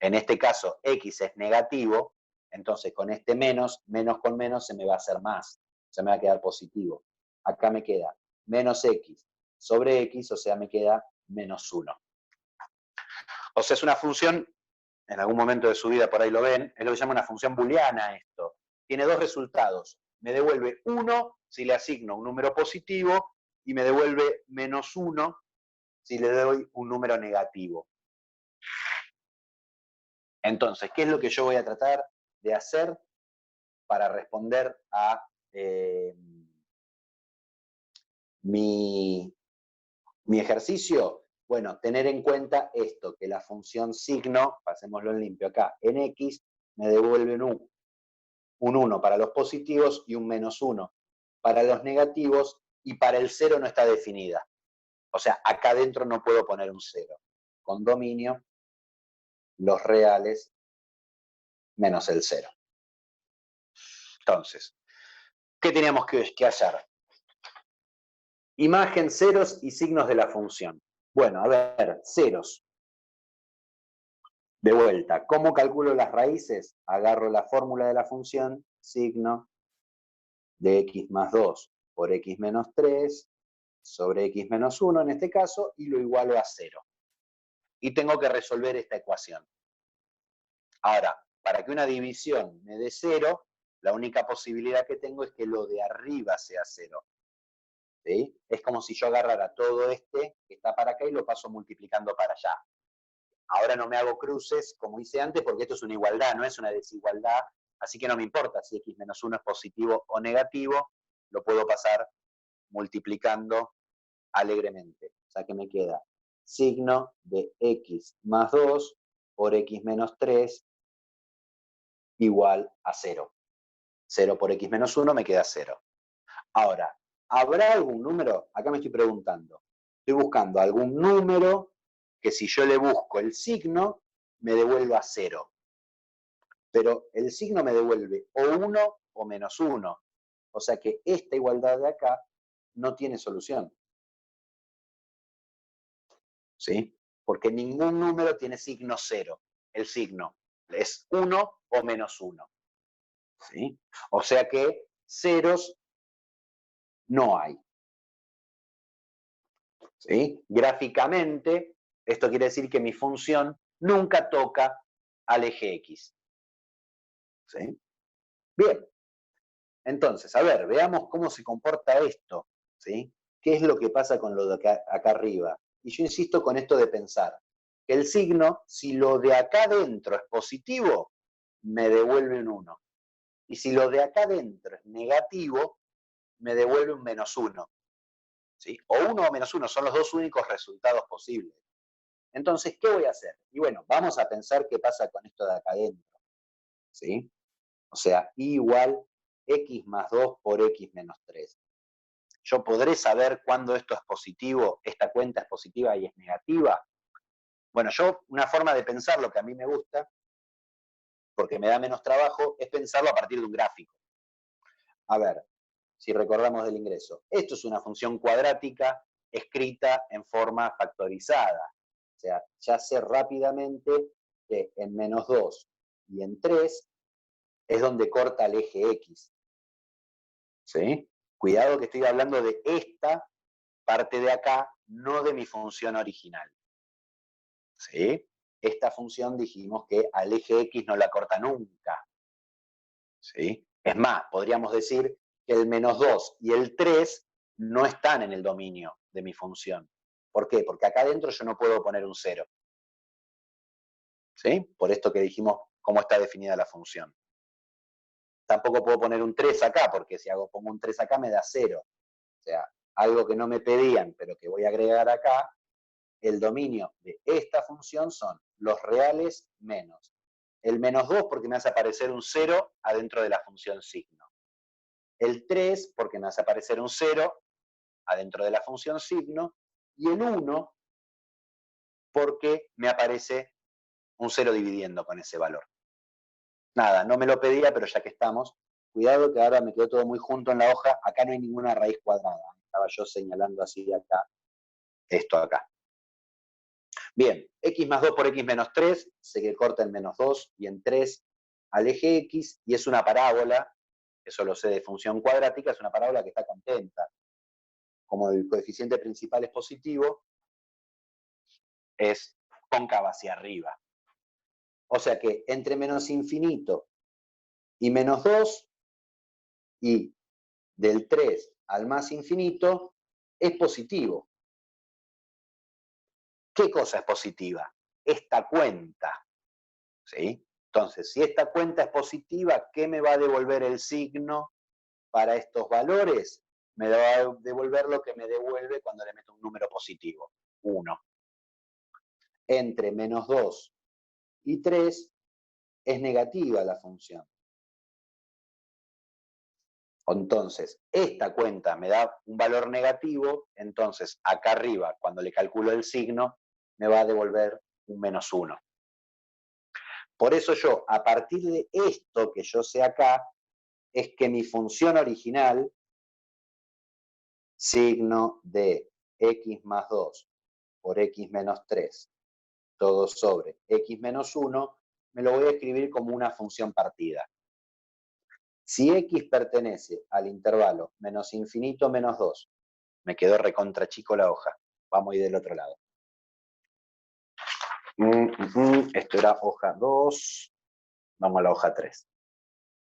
S1: En este caso, x es negativo, entonces con este menos con menos se me va a hacer más, se me va a quedar positivo. Acá me queda menos x sobre x, o sea, me queda menos 1. O sea, es una función, en algún momento de su vida por ahí lo ven, es lo que se llama una función booleana esto. Tiene dos resultados. Me devuelve 1 si le asigno un número positivo y me devuelve menos 1 si le doy un número negativo. Entonces, ¿qué es lo que yo voy a tratar de hacer para responder a mi ejercicio? Bueno, tener en cuenta esto, que la función signo, pasémoslo en limpio acá, en x me devuelve un 1 para los positivos y un menos 1 para los negativos, y para el 0 no está definida. O sea, acá adentro no puedo poner un 0. Con dominio, los reales menos el 0. Entonces, ¿qué teníamos que hacer? Imagen, ceros y signos de la función. Bueno, a ver, ceros. De vuelta, ¿cómo calculo las raíces? Agarro la fórmula de la función, signo de x más 2 por x menos 3 sobre x menos 1 en este caso, y lo igualo a 0. Y tengo que resolver esta ecuación. Ahora, para que una división me dé 0, la única posibilidad que tengo es que lo de arriba sea 0. ¿Sí? Es como si yo agarrara todo este que está para acá y lo paso multiplicando para allá. Ahora no me hago cruces como hice antes porque esto es una igualdad, no es una desigualdad, así que no me importa si x menos 1 es positivo o negativo, lo puedo pasar multiplicando alegremente. O sea que me queda signo de x más 2 por x menos 3 igual a 0. 0 por x menos 1 me queda 0. Ahora, ¿habrá algún número? Acá me estoy preguntando. Estoy buscando algún número que si yo le busco el signo, me devuelva 0. Pero el signo me devuelve o 1 o menos 1. O sea que esta igualdad de acá no tiene solución. ¿Sí? Porque ningún número tiene signo 0. El signo es 1 o menos 1. ¿Sí? O sea que ceros no hay. ¿Sí? Gráficamente, esto quiere decir que mi función nunca toca al eje X. ¿Sí? Bien. Entonces, a ver, veamos cómo se comporta esto. ¿Sí? ¿Qué es lo que pasa con lo de acá arriba? Y yo insisto con esto de pensar que el signo, si lo de acá adentro es positivo, me devuelve un 1. Y si lo de acá adentro es negativo, me devuelve un menos 1. ¿Sí? O 1 o menos 1 son los dos únicos resultados posibles. Entonces, ¿qué voy a hacer? Y bueno, vamos a pensar qué pasa con esto de acá adentro. ¿Sí? O sea, I igual x más 2 por x menos 3. Yo podré saber cuándo esto es positivo, esta cuenta es positiva y es negativa. Bueno, una forma de pensar lo que a mí me gusta, porque me da menos trabajo, es pensarlo a partir de un gráfico. A ver, si recordamos del ingreso. Esto es una función cuadrática escrita en forma factorizada. O sea, ya sé rápidamente que en menos 2 y en 3 es donde corta el eje X. ¿Sí? Cuidado que estoy hablando de esta parte de acá, no de mi función original. ¿Sí? Esta función dijimos que al eje X no la corta nunca. ¿Sí? Es más, podríamos decir que el menos 2 y el 3 no están en el dominio de mi función. ¿Por qué? Porque acá adentro yo no puedo poner un 0. ¿Sí? Por esto que dijimos cómo está definida la función. Tampoco puedo poner un 3 acá, porque si pongo un 3 acá me da 0. O sea, algo que no me pedían, pero que voy a agregar acá, el dominio de esta función son los reales menos el menos 2 porque me hace aparecer un 0 adentro de la función signo. El 3 porque me hace aparecer un 0 adentro de la función signo. Y el 1 porque me aparece un 0 dividiendo con ese valor. Nada, no me lo pedía, pero ya que estamos, cuidado que ahora me quedó todo muy junto en la hoja. Acá no hay ninguna raíz cuadrada. Estaba yo señalando así de acá, esto acá. Bien, x más 2 por x menos 3, sé que corta en menos 2 y en 3 al eje x, y es una parábola, eso lo sé de función cuadrática, es una parábola que está contenta. Como el coeficiente principal es positivo, es cóncava hacia arriba. O sea que entre menos infinito y menos 2, y del 3 al más infinito, es positivo. ¿Qué cosa es positiva? Esta cuenta. ¿Sí? Entonces, si esta cuenta es positiva, ¿qué me va a devolver el signo para estos valores? Me va a devolver lo que me devuelve cuando le meto un número positivo, 1. Entre menos 2 y 3 es negativa la función. Entonces, esta cuenta me da un valor negativo, entonces acá arriba, cuando le calculo el signo, me va a devolver un menos 1. Por eso yo, a partir de esto que yo sé acá, es que mi función original, signo de x más 2 por x menos 3 todo sobre x menos 1, me lo voy a escribir como una función partida. Si x pertenece al intervalo menos infinito menos 2, me quedó recontra chico la hoja. Vamos a ir del otro lado. Esto era hoja 2. Vamos a la hoja 3.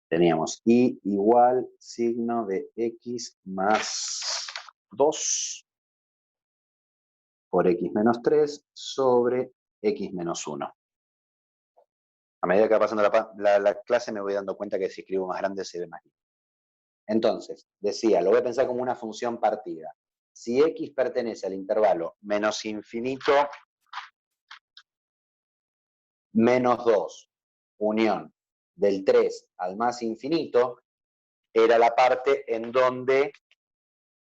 S1: Teníamos y igual signo de x más 2 por x menos 3 sobre x menos 1. A medida que va pasando la clase me voy dando cuenta que si escribo más grande se ve más bien. Entonces, decía, lo voy a pensar como una función partida. Si x pertenece al intervalo menos infinito menos 2, unión del 3 al más infinito, era la parte en donde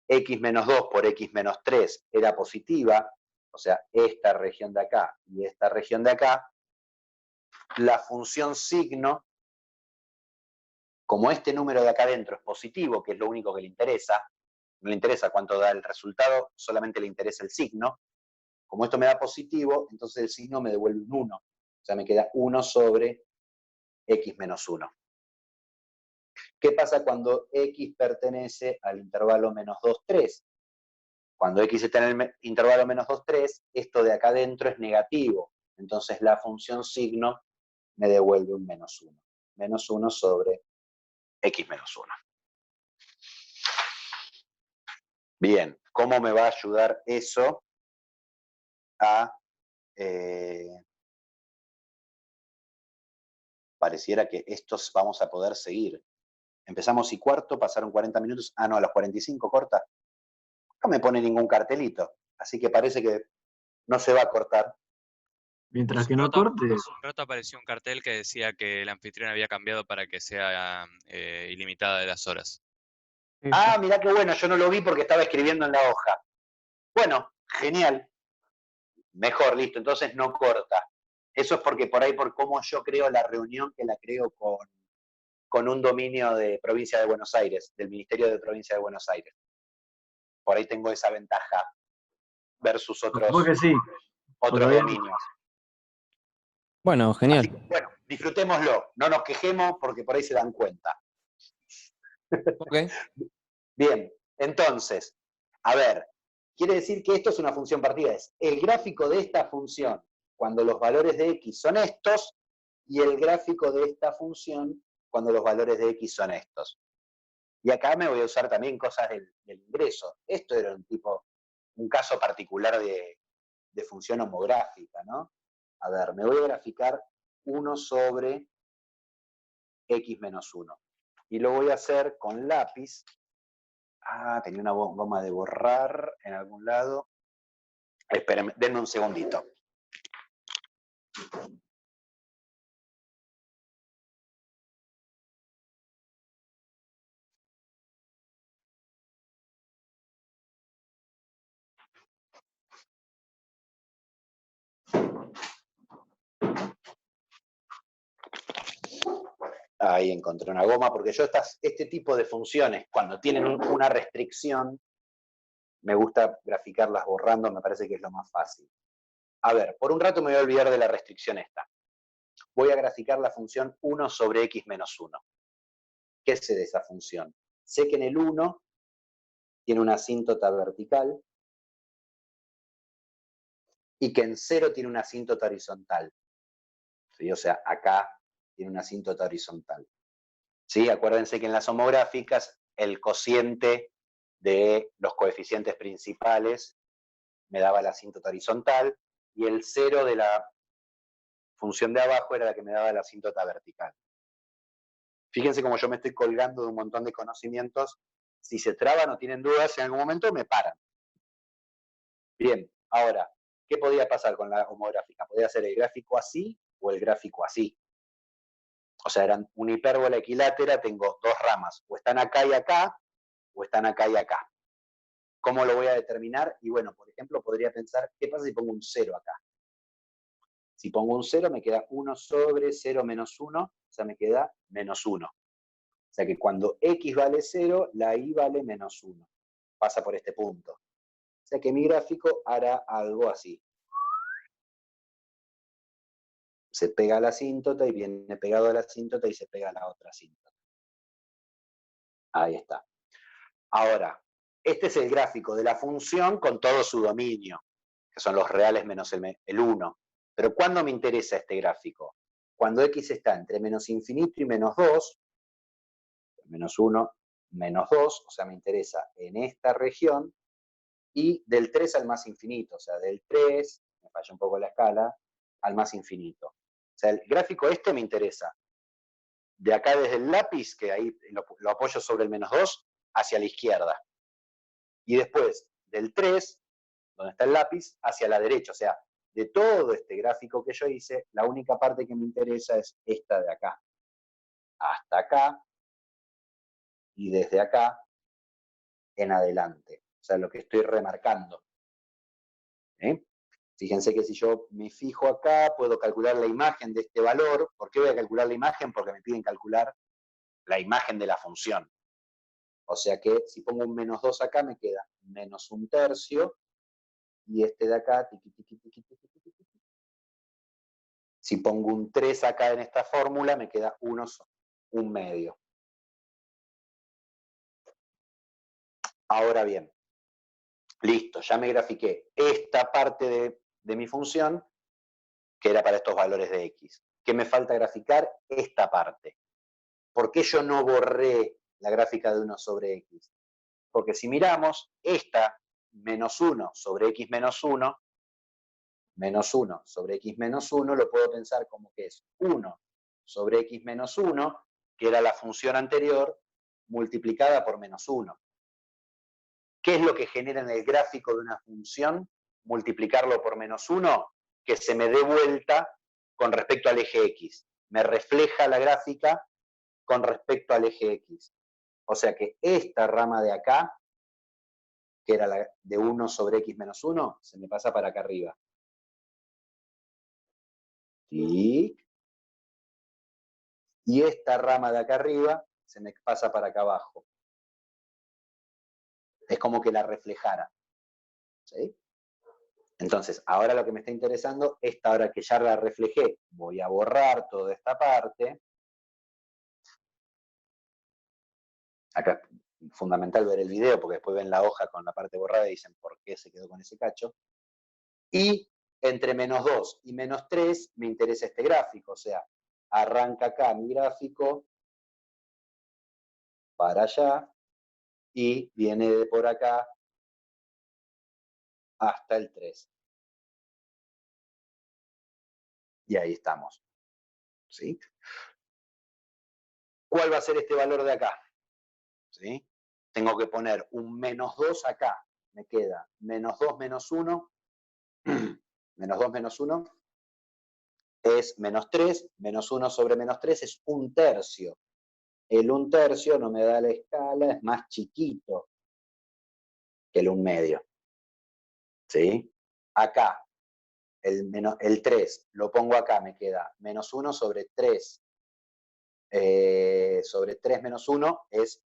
S1: x menos 2 por x menos 3 era positiva, o sea, esta región de acá y esta región de acá, la función signo, como este número de acá adentro es positivo, que es lo único que le interesa, no le interesa cuánto da el resultado, solamente le interesa el signo. Como esto me da positivo, entonces el signo me devuelve un 1. O sea, me queda 1 sobre x menos 1. ¿Qué pasa cuando x pertenece al intervalo menos 2, 3? Cuando x está en el intervalo menos 2, 3, esto de acá adentro es negativo. Entonces la función signo me devuelve un menos 1. Menos 1 sobre x menos 1. Bien, ¿cómo me va a ayudar eso a... pareciera que estos vamos a poder seguir. Empezamos y cuarto, pasaron 40 minutos. Ah, no, a los 45 corta. No me pone ningún cartelito, así que parece que no se va a cortar.
S3: Mientras que no corte,
S4: Hace un rato apareció un cartel que decía que el anfitrión había cambiado para que sea ilimitada de las horas.
S1: Ah, mirá qué bueno, yo no lo vi porque estaba escribiendo en la hoja. Bueno, genial. Mejor, listo, entonces no corta. Eso es porque por ahí, por cómo yo creo la reunión, que la creo con un dominio de Provincia de Buenos Aires, del Ministerio de Provincia de Buenos Aires. Por ahí tengo esa ventaja versus
S3: capaz que sí.
S1: otros
S3: Todavía
S1: dominios.
S2: Bueno,
S1: Así
S2: genial.
S1: que, bueno, disfrutémoslo, no nos quejemos porque por ahí se dan cuenta.
S2: Ok.
S1: Bien, entonces, a ver, quiere decir que esto es una función partida, es el gráfico de esta función cuando los valores de x son estos y el gráfico de esta función cuando los valores de x son estos. Y acá me voy a usar también cosas del ingreso. Esto era un caso particular de función homográfica, ¿no? A ver, me voy a graficar 1 sobre x menos 1. Y lo voy a hacer con lápiz. Ah, tenía una goma de borrar en algún lado. Espérenme, denme un segundito. Ahí encontré una goma, porque yo este tipo de funciones, cuando tienen una restricción, me gusta graficarlas borrando, me parece que es lo más fácil. A ver, por un rato me voy a olvidar de la restricción esta. Voy a graficar la función 1 sobre x menos 1. ¿Qué sé de esa función? Sé que en el 1 tiene una asíntota vertical y que en 0 tiene una asíntota horizontal. ¿Sí? O sea, acá tiene una asíntota horizontal. ¿Sí? Acuérdense que en las homográficas el cociente de los coeficientes principales me daba la asíntota horizontal y el 0 de la función de abajo era la que me daba la asíntota vertical. Fíjense cómo yo me estoy colgando de un montón de conocimientos. Si se traban o tienen dudas, en algún momento me paran. Bien, ahora, ¿qué podía pasar con la homográfica? Podía ser el gráfico así o el gráfico así. O sea, eran una hipérbola equilátera, tengo dos ramas, o están acá y acá, o están acá y acá. ¿Cómo lo voy a determinar? Y bueno, por ejemplo, podría pensar, ¿qué pasa si pongo un 0 acá? Si pongo un 0, me queda 1 sobre 0 menos 1, o sea, me queda menos 1. O sea que cuando x vale 0, la y vale menos 1. Pasa por este punto. O sea que mi gráfico hará algo así. se pega a la asíntota y viene pegado a la asíntota y se pega a la otra asíntota. Ahí está. Ahora, este es el gráfico de la función con todo su dominio, que son los reales menos el 1. Pero ¿cuándo me interesa este gráfico? Cuando x está entre menos infinito y menos 2, menos 1, menos 2, o sea, me interesa en esta región, y del 3 al más infinito, o sea, del 3, me falla un poco la escala, al más infinito. O sea, el gráfico este me interesa de acá desde el lápiz, que ahí lo apoyo sobre el menos 2, hacia la izquierda. Y después del 3, donde está el lápiz, hacia la derecha. O sea, de todo este gráfico que yo hice, la única parte que me interesa es esta de acá. Hasta acá, y desde acá en adelante. O sea, lo que estoy remarcando. ¿Eh? Fíjense que si yo me fijo acá, puedo calcular la imagen de este valor. ¿Por qué voy a calcular la imagen? Porque me piden calcular la imagen de la función. O sea que si pongo un menos 2 acá, me queda menos 1/3, y este de acá, tiqui, tiqui, tiqui, tiqui, tiqui, tiqui. Si pongo un 3 acá en esta fórmula, me queda 1/2. Ahora bien, listo, ya me grafiqué esta parte de mi función, que era para estos valores de x. ¿Qué me falta graficar? Esta parte. ¿Por qué yo no borré la gráfica de 1 sobre x? Porque si miramos, esta menos 1 sobre x menos 1, menos 1 sobre x menos 1, lo puedo pensar como que es 1 sobre x menos 1, que era la función anterior, multiplicada por menos 1. ¿Qué es lo que genera en el gráfico de una función multiplicarlo por menos 1? Que se me dé vuelta con respecto al eje x. Me refleja la gráfica con respecto al eje x. O sea que esta rama de acá, que era la de 1 sobre x menos 1, se me pasa para acá arriba. Y esta rama de acá arriba se me pasa para acá abajo. Es como que la reflejara. ¿Sí? Entonces, ahora lo que me está interesando, esta hora que ya la reflejé, voy a borrar toda esta parte. Acá es fundamental ver el video, porque después ven la hoja con la parte borrada y dicen por qué se quedó con ese cacho. Y entre menos 2 y menos 3 me interesa este gráfico, o sea, arranca acá mi gráfico para allá y viene de por acá hasta el 3. Y ahí estamos. ¿Sí? ¿Cuál va a ser este valor de acá? ¿Sí? Tengo que poner un menos 2 acá. Me queda menos 2 menos 1. Menos 2 menos 1 es menos 3. Menos 1 sobre menos 3 es 1/3. El 1/3 no me da la escala, es más chiquito que el 1/2. ¿Sí? Acá, el 3 lo pongo acá, me queda menos 1 sobre 3. Sobre 3 menos 1 es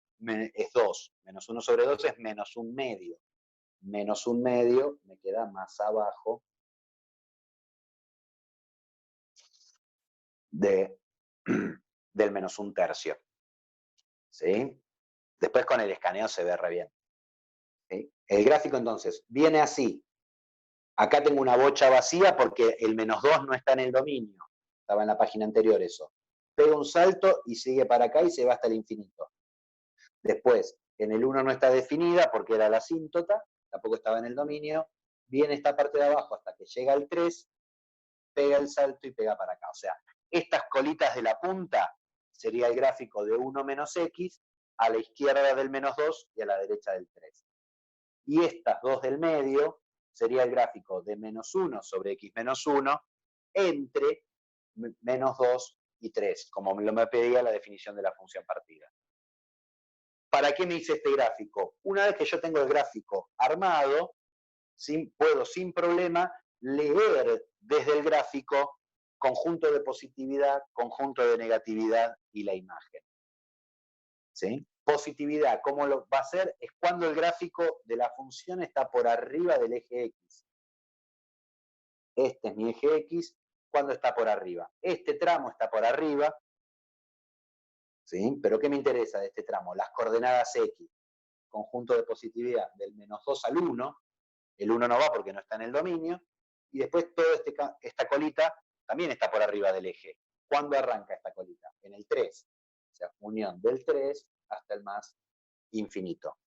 S1: 2. Menos 1 sobre 2 es menos 1/2. Menos 1/2 me queda más abajo del menos 1/3. ¿Sí? Después con el escaneo se ve re bien. ¿Sí? El gráfico entonces viene así. Acá tengo una bocha vacía porque el menos 2 no está en el dominio. Estaba en la página anterior eso. Pega un salto y sigue para acá y se va hasta el infinito. Después, en el 1 no está definida porque era la asíntota, tampoco estaba en el dominio. Viene esta parte de abajo hasta que llega al 3, pega el salto y pega para acá. O sea, estas colitas de la punta sería el gráfico de 1 menos x, a la izquierda del menos 2 y a la derecha del 3. Y estas dos del medio sería el gráfico de menos 1 sobre x menos 1 entre menos 2 y 3, como me pedía la definición de la función partida. ¿Para qué me hice este gráfico? Una vez que yo tengo el gráfico armado, puedo sin problema leer desde el gráfico conjunto de positividad, conjunto de negatividad y la imagen. ¿Sí? Positividad, ¿cómo lo va a hacer? Es cuando el gráfico de la función está por arriba del eje X. Este es mi eje X. cuando está por arriba. Este tramo está por arriba, ¿sí? Pero ¿qué me interesa de este tramo? Las coordenadas X, conjunto de positividad del -2 al 1, el 1 no va porque no está en el dominio, y después toda esta colita también está por arriba del eje. ¿Cuándo arranca esta colita? En el 3. O sea, unión del 3 hasta el más infinito.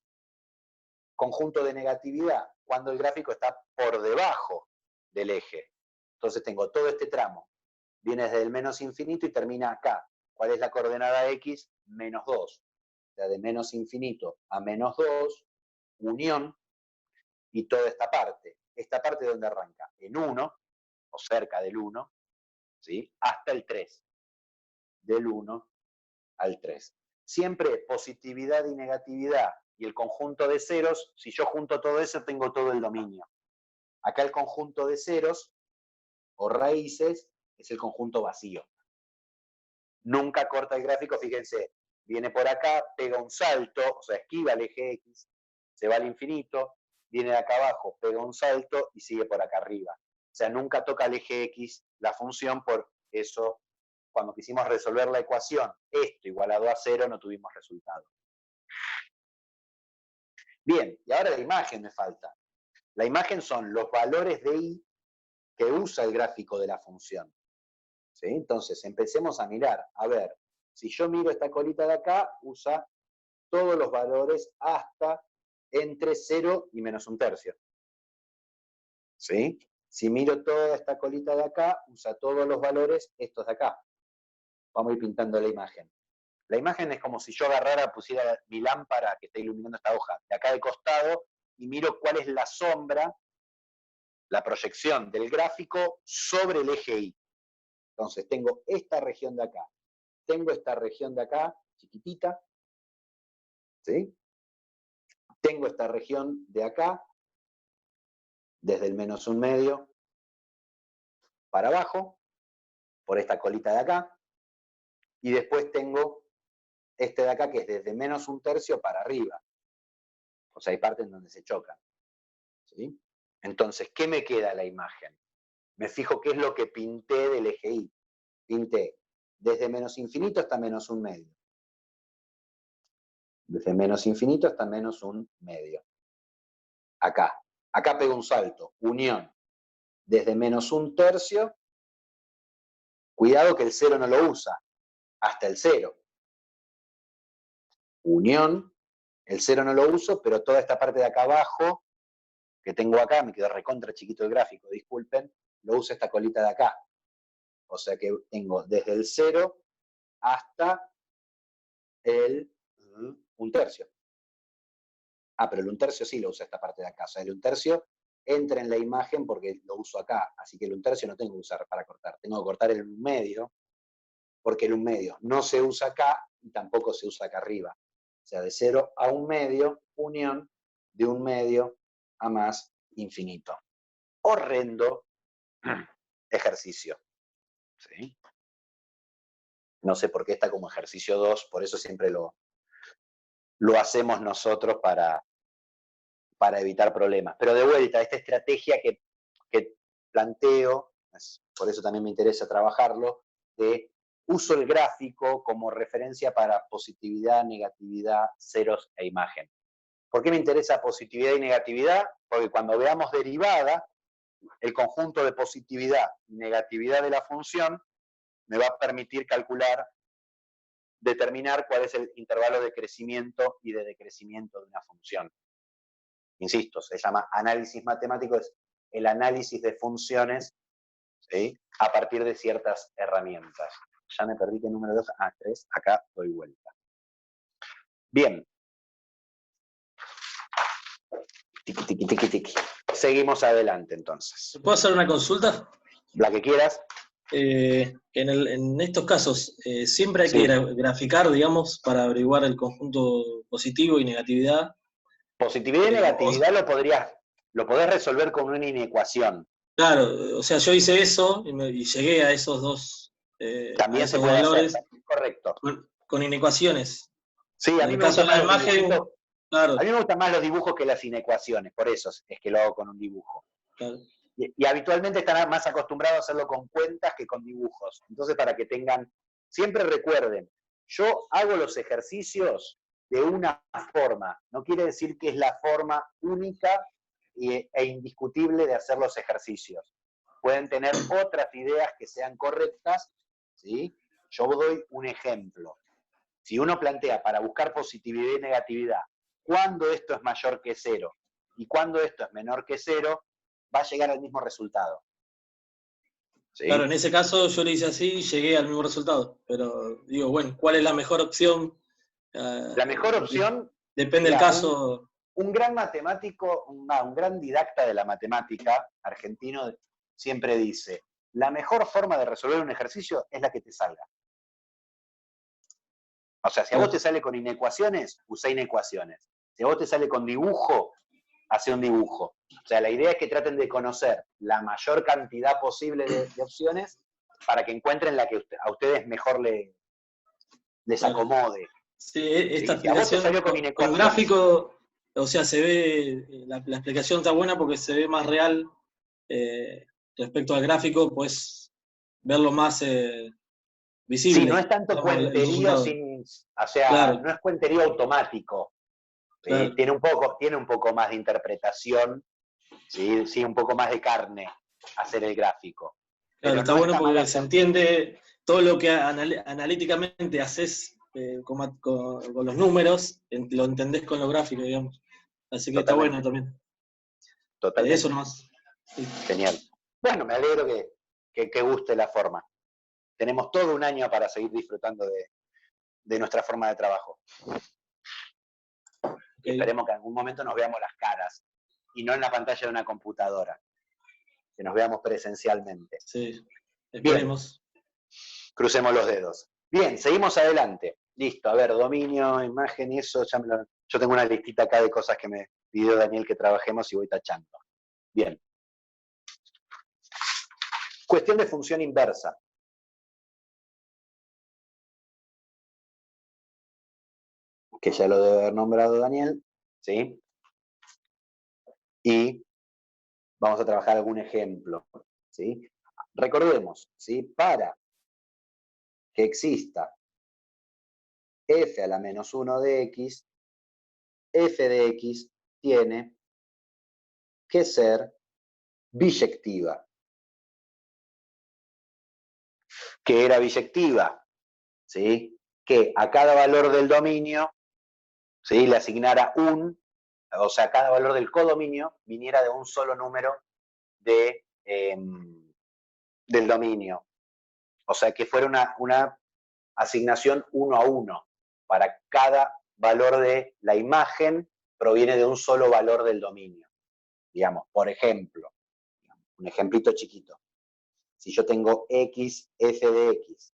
S1: Conjunto de negatividad, cuando el gráfico está por debajo del eje. Entonces tengo todo este tramo. Viene desde el menos infinito y termina acá. ¿Cuál es la coordenada X? -2. O sea, de menos infinito a -2, unión, y toda esta parte. ¿Esta parte de dónde arranca? En 1, o cerca del 1, ¿sí? Hasta el 3. Del 1 al 3. Siempre positividad y negatividad y el conjunto de ceros, si yo junto todo eso, tengo todo el dominio. Acá el conjunto de ceros, o raíces, es el conjunto vacío. Nunca corta el gráfico, fíjense, viene por acá, pega un salto, o sea, esquiva el eje X, se va al infinito, viene de acá abajo, pega un salto y sigue por acá arriba. O sea, nunca toca el eje X la función, por eso cuando quisimos resolver la ecuación, esto igualado a 0, no tuvimos resultado. Bien, y ahora la imagen me falta. La imagen son los valores de I que usa el gráfico de la función. ¿Sí? Entonces, empecemos a mirar. A ver, si yo miro esta colita de acá, usa todos los valores hasta entre 0 y -1/3. ¿Sí? Si miro toda esta colita de acá, usa todos los valores estos de acá. Vamos a ir pintando la imagen. La imagen es como si yo agarrara, pusiera mi lámpara que está iluminando esta hoja de acá de costado y miro cuál es la sombra, la proyección del gráfico sobre el eje Y. Entonces tengo esta región de acá, tengo esta región de acá, chiquitita, ¿sí? Tengo esta región de acá, desde el -1/2 para abajo, por esta colita de acá, y después tengo este de acá que es desde -1/3 para arriba. O sea, hay partes en donde se chocan. ¿Sí? Entonces, ¿qué me queda la imagen? Me fijo qué es lo que pinté del eje Y. Pinté desde -infinito hasta -1/2. Desde -infinito hasta -1/2. Acá. Acá pego un salto. Unión. Desde -1/3. Cuidado que el 0 no lo usa. Hasta el 0. Unión. El 0 no lo uso, pero toda esta parte de acá abajo, que tengo acá, me quedó recontra chiquito el gráfico, disculpen, lo usa esta colita de acá. O sea que tengo desde el 0 hasta el 1/3. Ah, pero el 1/3 sí lo usa esta parte de acá. O sea, el 1/3 entra en la imagen porque lo uso acá. Así que el 1/3 no tengo que usar para cortar. Tengo que cortar el 1/2, porque el 1/2 no se usa acá y tampoco se usa acá arriba. O sea, de 0 a 1/2, unión de 1/2 a más infinito. Horrendo ejercicio. ¿Sí? No sé por qué está como ejercicio 2, por eso siempre lo hacemos nosotros para evitar problemas. Pero de vuelta, esta estrategia que planteo, por eso también me interesa trabajarlo, de uso el gráfico como referencia para positividad, negatividad, ceros e imagen. ¿Por qué me interesa positividad y negatividad? Porque cuando veamos derivada, el conjunto de positividad y negatividad de la función me va a permitir determinar cuál es el intervalo de crecimiento y de decrecimiento de una función. Insisto, se llama análisis matemático, es el análisis de funciones, ¿sí? A partir de ciertas herramientas. Ya me perdí que número 2, 3, acá doy vuelta. Bien. Tiki, tiki, tiki, tiki. Seguimos adelante entonces.
S5: ¿Puedo hacer una consulta?
S1: La que quieras.
S5: En estos casos, siempre hay
S1: Sí.
S5: que graficar, digamos, para averiguar el conjunto positivo y negatividad.
S1: Positividad y negatividad lo podés resolver con una inecuación.
S5: Claro, o sea, yo hice eso y llegué a esos dos
S1: También se puede
S5: valores
S1: hacer, correcto.
S5: con inecuaciones.
S1: Sí, a
S5: En
S1: mí
S5: el
S1: me
S5: caso
S1: gustan
S5: de la
S1: más los
S5: imagen,
S1: dibujos.
S5: claro.
S1: A mí me gustan más los dibujos que las inecuaciones, por eso es que lo hago con un dibujo.
S5: Claro.
S1: Y habitualmente están más acostumbrados a hacerlo con cuentas que con dibujos. Entonces, para que tengan, siempre recuerden, yo hago los ejercicios de una forma, no quiere decir que es la forma única e indiscutible de hacer los ejercicios. Pueden tener otras ideas que sean correctas, ¿sí? Yo doy un ejemplo. Si uno plantea para buscar positividad y negatividad, cuando esto es mayor que 0 y cuando esto es menor que 0, va a llegar al mismo resultado. ¿Sí?
S5: Claro, en ese caso yo le hice así y llegué al mismo resultado. Pero digo, bueno, ¿cuál es la mejor opción?
S1: La mejor opción,
S5: depende del caso.
S1: Un gran matemático, un gran didacta de la matemática argentino siempre dice, la mejor forma de resolver un ejercicio es la que te salga. O sea, si a vos te sale con inecuaciones, usá inecuaciones. Si a vos te sale con dibujo, hace un dibujo. O sea, la idea es que traten de conocer la mayor cantidad posible de opciones para que encuentren la que a ustedes mejor les acomode.
S5: Sí, esta
S1: Si a vos te salió
S5: explicación con gráfico, o sea, se ve, la explicación está buena porque se ve más real respecto al gráfico, pues verlo más visible.
S1: Sí, no es tanto cuenterío, o sea, claro, no es cuenterío automático. Claro. Tiene un poco más de interpretación, ¿sí? Un poco más de carne hacer el gráfico.
S5: Claro, está bueno porque se entiende todo lo que analíticamente haces con los números, lo entendés con los gráficos, digamos. Así que
S1: Totalmente.
S5: Está bueno también.
S1: Totalmente.
S5: Eso nomás. Sí.
S1: Genial. Bueno, me alegro que guste la forma. Tenemos todo un año para seguir disfrutando de nuestra forma de trabajo. Y esperemos que en algún momento nos veamos las caras y no en la pantalla de una computadora. Que nos veamos presencialmente.
S5: Sí, esperemos.
S1: Bien. Crucemos los dedos. Bien, seguimos adelante. Listo, a ver, dominio, imagen y eso. Yo tengo una listita acá de cosas que me pidió Daniel que trabajemos y voy tachando. Bien. Cuestión de función inversa. Que ya lo debe haber nombrado Daniel, ¿sí? Y vamos a trabajar algún ejemplo, ¿sí? Recordemos, ¿sí? Para que exista f a la menos 1 de x, f de x tiene que ser biyectiva. ¿Qué era biyectiva? ¿Sí? Que a cada valor del dominio, ¿sí? Le asignara o sea, cada valor del codominio viniera de un solo número del dominio. O sea, que fuera una asignación 1 a 1. Para cada valor de la imagen proviene de un solo valor del dominio. Digamos, por ejemplo, un ejemplito chiquito. Si yo tengo x, f de x,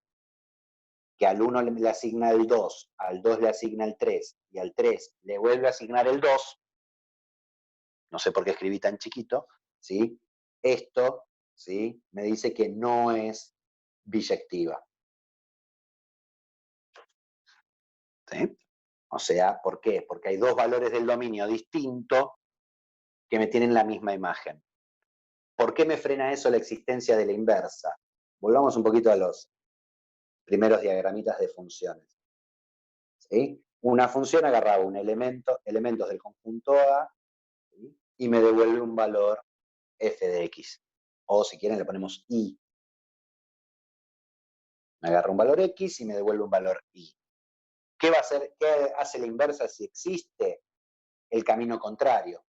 S1: que al 1 le asigna el 2, al 2 le asigna el 3, y al 3 le vuelve a asignar el 2, no sé por qué escribí tan chiquito, ¿sí? Esto, ¿sí? Me dice que no es biyectiva. ¿Sí? O sea, ¿por qué? Porque hay dos valores del dominio distintos que me tienen la misma imagen. ¿Por qué me frena eso la existencia de la inversa? Volvamos un poquito a los primeros diagramitas de funciones. ¿Sí? Una función agarraba elementos del conjunto A, ¿sí? Y me devuelve un valor f de x. O si quieren le ponemos y. Me agarra un valor x y me devuelve un valor y. ¿Qué va a hacer? ¿Qué hace la inversa si existe el camino contrario?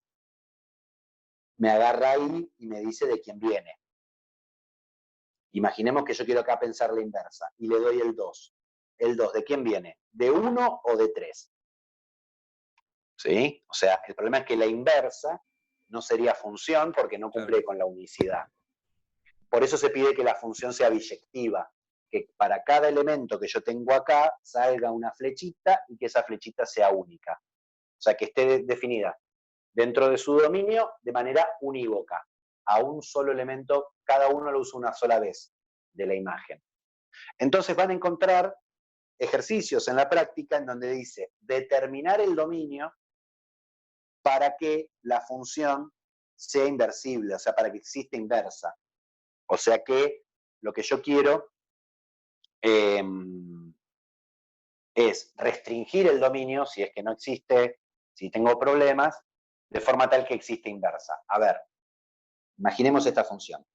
S1: Me agarra ahí y me dice de quién viene. Imaginemos que yo quiero acá pensar la inversa y le doy el 2. ¿El 2 de quién viene? ¿De 1 o de 3? ¿Sí? O sea, el problema es que la inversa no sería función porque no cumple con la unicidad. Por eso se pide que la función sea biyectiva, que para cada elemento que yo tengo acá salga una flechita y que esa flechita sea única. O sea, que esté definida dentro de su dominio de manera unívoca. A un solo elemento, cada uno lo usa una sola vez de la imagen. Entonces van a encontrar ejercicios en la práctica en donde dice determinar el dominio para que la función sea inversible, o sea, para que exista inversa. O sea que lo que yo quiero es restringir el dominio, si es que no existe, si tengo problemas, de forma tal que exista inversa. A ver, imaginemos esta función.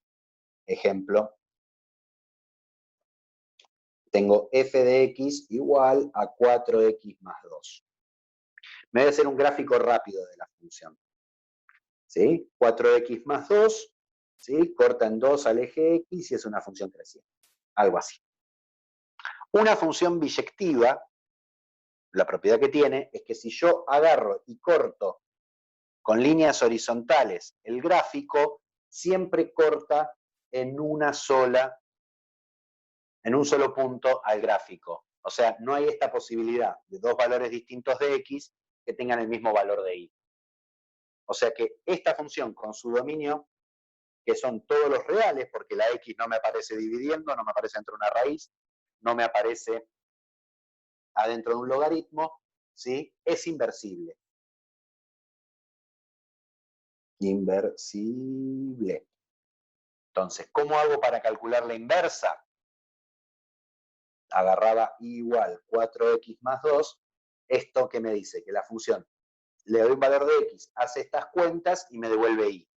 S1: Ejemplo, tengo f de x igual a 4x más 2. Me voy a hacer un gráfico rápido de la función. ¿Sí? 4x más 2, ¿sí? Corta en 2 al eje x y es una función creciente. Algo así. Una función biyectiva, la propiedad que tiene es que si yo agarro y corto con líneas horizontales el gráfico, siempre corta en un solo punto al gráfico. O sea, no hay esta posibilidad de dos valores distintos de x que tengan el mismo valor de y. O sea que esta función con su dominio, que son todos los reales, porque la x no me aparece dividiendo, no me aparece dentro de una raíz, no me aparece adentro de un logaritmo, ¿sí? Es inversible. Inversible. Entonces, ¿cómo hago para calcular la inversa? Agarraba y igual 4x más 2, esto que me dice que la función, le doy un valor de x, hace estas cuentas y me devuelve y.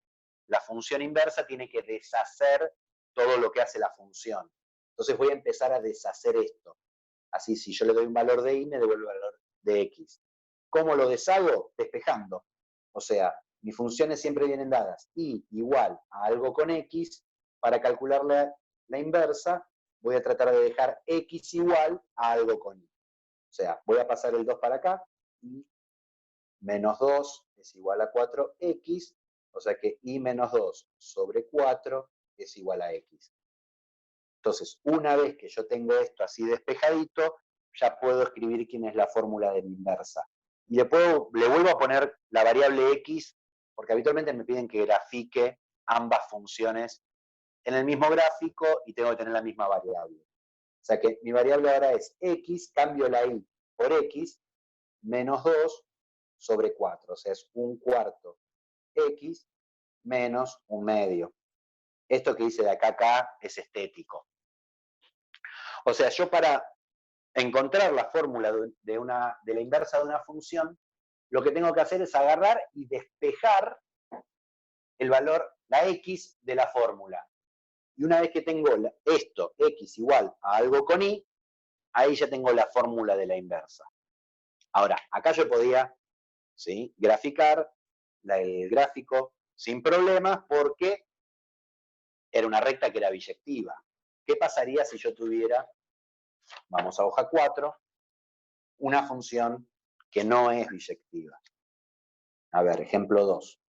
S1: La función inversa tiene que deshacer todo lo que hace la función. Entonces voy a empezar a deshacer esto. Así, si yo le doy un valor de y, me devuelve el valor de x. ¿Cómo lo deshago? Despejando. O sea, mis funciones siempre vienen dadas y igual a algo con x. Para calcular la inversa, voy a tratar de dejar x igual a algo con y. O sea, voy a pasar el 2 para acá y menos 2 es igual a 4x. O sea que y menos 2 sobre 4 es igual a x. Entonces, una vez que yo tengo esto así despejadito, ya puedo escribir quién es la fórmula de la inversa. Y le vuelvo a poner la variable x, porque habitualmente me piden que grafique ambas funciones en el mismo gráfico y tengo que tener la misma variable. O sea que mi variable ahora es x, cambio la y por x, menos 2 sobre 4. O sea, es 1/4 x menos 1/2. Esto que hice de acá a acá es estético. O sea, yo para encontrar la fórmula de la inversa de una función, lo que tengo que hacer es agarrar y despejar el valor, la x de la fórmula. Y una vez que tengo esto, x igual a algo con y, ahí ya tengo la fórmula de la inversa. Ahora, acá yo podía, ¿sí?, graficar el gráfico sin problemas porque era una recta que era biyectiva. ¿Qué pasaría si yo tuviera, vamos a hoja 4, una función que no es biyectiva? A ver, ejemplo 2.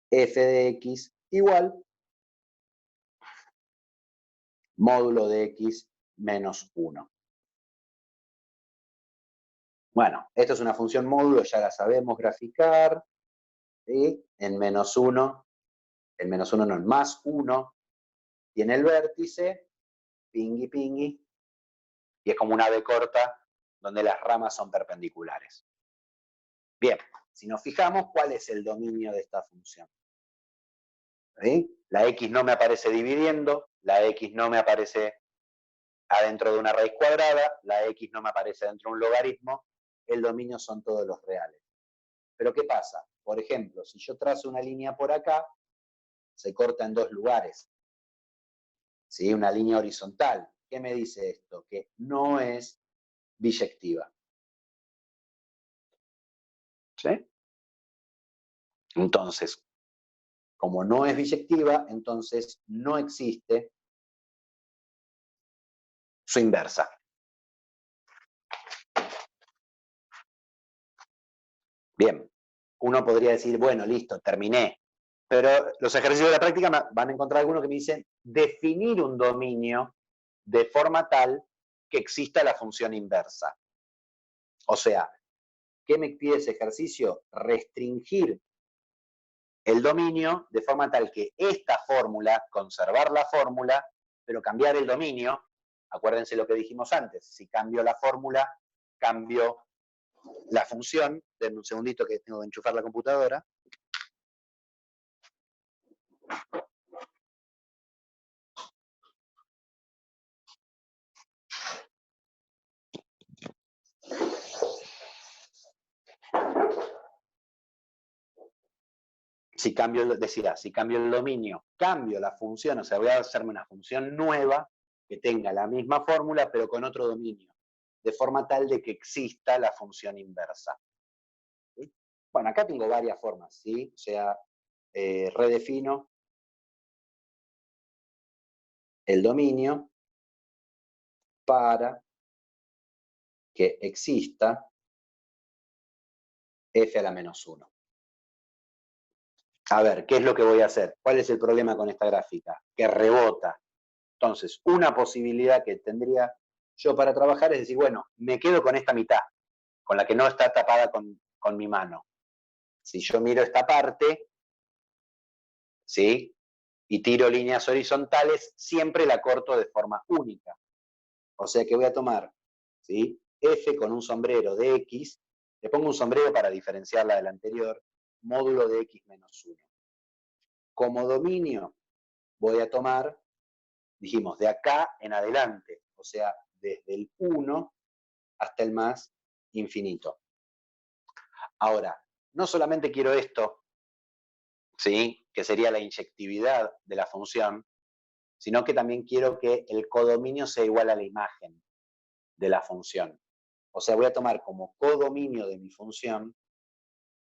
S1: F de x igual módulo de x menos 1. Bueno, esto es una función módulo, ya la sabemos graficar. ¿Sí? En menos 1, en menos 1 no, en más 1, tiene el vértice, pingui pingui, y es como una B corta donde las ramas son perpendiculares. Bien, si nos fijamos, ¿cuál es el dominio de esta función? ¿Sí? La x no me aparece dividiendo, la x no me aparece adentro de una raíz cuadrada, la x no me aparece dentro de un logaritmo, el dominio son todos los reales. Pero ¿qué pasa? Por ejemplo, si yo trazo una línea por acá, se corta en dos lugares. ¿Sí? Una línea horizontal. ¿Qué me dice esto? Que no es biyectiva. ¿Sí? Entonces, como no es biyectiva, entonces no existe su inversa. Bien, uno podría decir, bueno, listo, terminé. Pero los ejercicios de la práctica van a encontrar algunos que me dicen definir un dominio de forma tal que exista la función inversa. O sea, ¿qué me pide ese ejercicio? Restringir el dominio de forma tal que esta fórmula, conservar la fórmula, pero cambiar el dominio. Acuérdense lo que dijimos antes, si cambio la fórmula, cambio la función, denme un segundito que tengo que enchufar la computadora. Si cambio el dominio, cambio la función, o sea, voy a hacerme una función nueva que tenga la misma fórmula, pero con otro dominio, de forma tal de que exista la función inversa. ¿Sí? Bueno, acá tengo varias formas, ¿sí? O sea, redefino el dominio para que exista f a la menos 1. A ver, ¿qué es lo que voy a hacer? ¿Cuál es el problema con esta gráfica? Que rebota. Entonces, una posibilidad que tendría yo para trabajar es decir, bueno, me quedo con esta mitad, con la que no está tapada con mi mano. Si yo miro esta parte, ¿sí? Y tiro líneas horizontales, siempre la corto de forma única. O sea que voy a tomar, ¿sí? F con un sombrero de X, le pongo un sombrero para diferenciarla del anterior, módulo de X menos 1. Como dominio voy a tomar, dijimos, de acá en adelante, o sea, desde el 1 hasta el más infinito. Ahora, no solamente quiero esto, ¿sí? Que sería la inyectividad de la función, sino que también quiero que el codominio sea igual a la imagen de la función. O sea, voy a tomar como codominio de mi función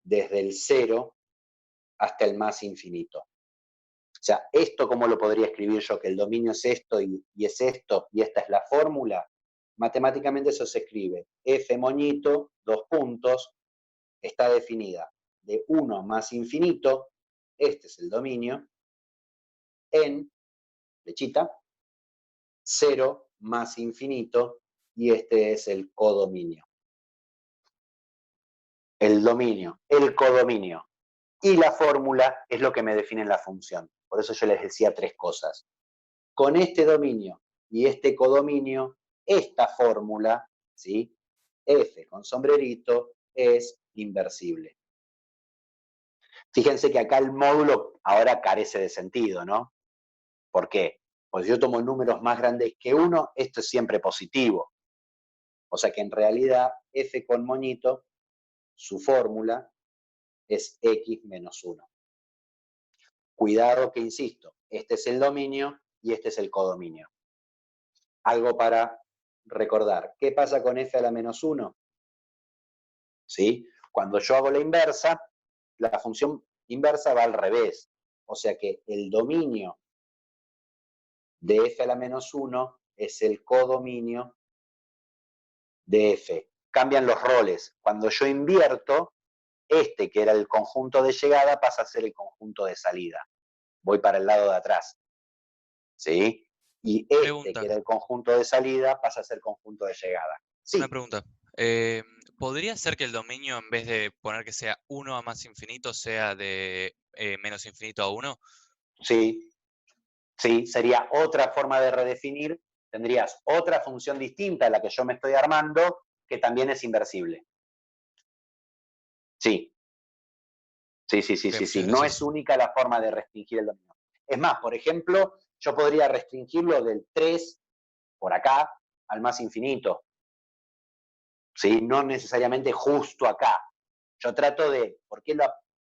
S1: desde el 0 hasta el más infinito. O sea, esto cómo lo podría escribir yo, que el dominio es esto y es esto, y esta es la fórmula. Matemáticamente eso se escribe f moñito, dos puntos, está definida de 1 más infinito, este es el dominio, en, flechita, 0 más infinito, y este es el codominio. El dominio, el codominio. Y la fórmula es lo que me define la función. Por eso yo les decía tres cosas. Con este dominio y este codominio, esta fórmula, ¿sí? F con sombrerito es inversible. Fíjense que acá el módulo ahora carece de sentido, ¿no? ¿Por qué? Pues yo tomo números más grandes que 1, esto es siempre positivo. O sea que en realidad f con moñito, su fórmula es x menos 1. Cuidado que insisto, este es el dominio y este es el codominio. Algo para recordar. ¿Qué pasa con f a la menos 1? ¿Sí? Cuando yo hago la inversa, la función inversa va al revés. O sea que el dominio de f a la menos 1 es el codominio de f. Cambian los roles. Cuando yo invierto, este que era el conjunto de llegada pasa a ser el conjunto de salida. Voy para el lado de atrás. ¿Sí? Y este
S4: Pregunta.
S1: que era el conjunto de salida pasa a ser el conjunto de llegada. Sí.
S4: Una pregunta. ¿Podría ser que el dominio, en vez de poner que sea 1 a más infinito, sea de menos infinito a 1?
S1: Sí. Sí, sería otra forma de redefinir. Tendrías otra función distinta a la que yo me estoy armando, que también es inversible. Sí. Sí. No es única la forma de restringir el dominio. Es más, por ejemplo, yo podría restringirlo del 3 por acá al más infinito. ¿Sí? No necesariamente justo acá. Yo trato de, ¿por qué lo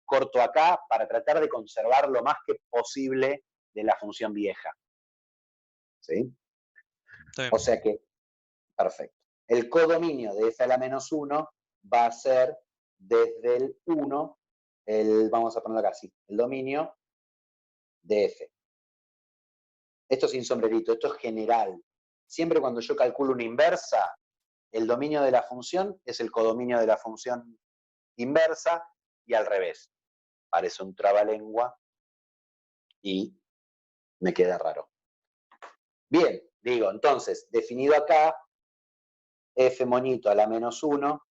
S1: corto acá? Para tratar de conservar lo más que posible de la función vieja. ¿Sí? O sea que, perfecto. El codominio de f a la menos 1 va a ser desde el 1, vamos a ponerlo acá, sí, el dominio de f. Esto sin sombrerito, esto es general. Siempre cuando yo calculo una inversa, el dominio de la función es el codominio de la función inversa y al revés. Parece un trabalengua y me queda raro. Bien, digo, entonces, definido acá, f moñito a la menos 1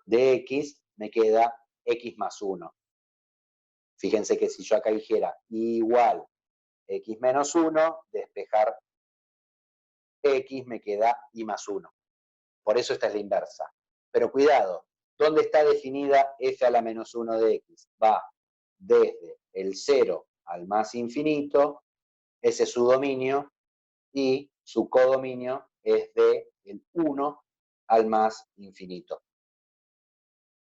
S1: de x me queda x más 1. Fíjense que si yo acá dijera igual x menos 1, despejar x me queda y más 1. Por eso esta es la inversa. Pero cuidado, ¿dónde está definida f a la menos 1 de x? Va desde el 0 al más infinito, ese es su dominio, y su codominio es de el 1 al más infinito.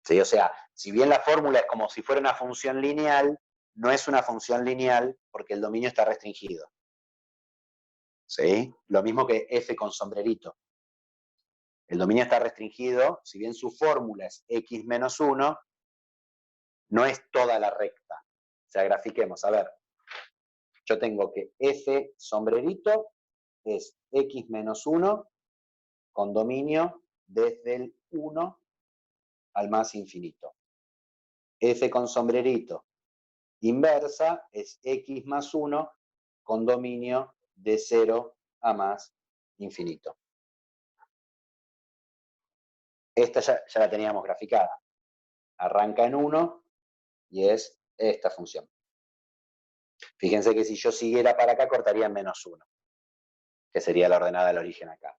S1: ¿Sí? O sea, si bien la fórmula es como si fuera una función lineal, no es una función lineal porque el dominio está restringido. ¿Sí? Lo mismo que f con sombrerito. El dominio está restringido, si bien su fórmula es x menos 1, no es toda la recta. O sea, grafiquemos, a ver. Yo tengo que f sombrerito es x menos 1 con dominio desde el 1 al más infinito. F con sombrerito inversa es x más 1 con dominio de 0 a más infinito. Esta ya la teníamos graficada. Arranca en 1 y es esta función. Fíjense que si yo siguiera para acá, cortaría en menos 1, que sería la ordenada del origen acá.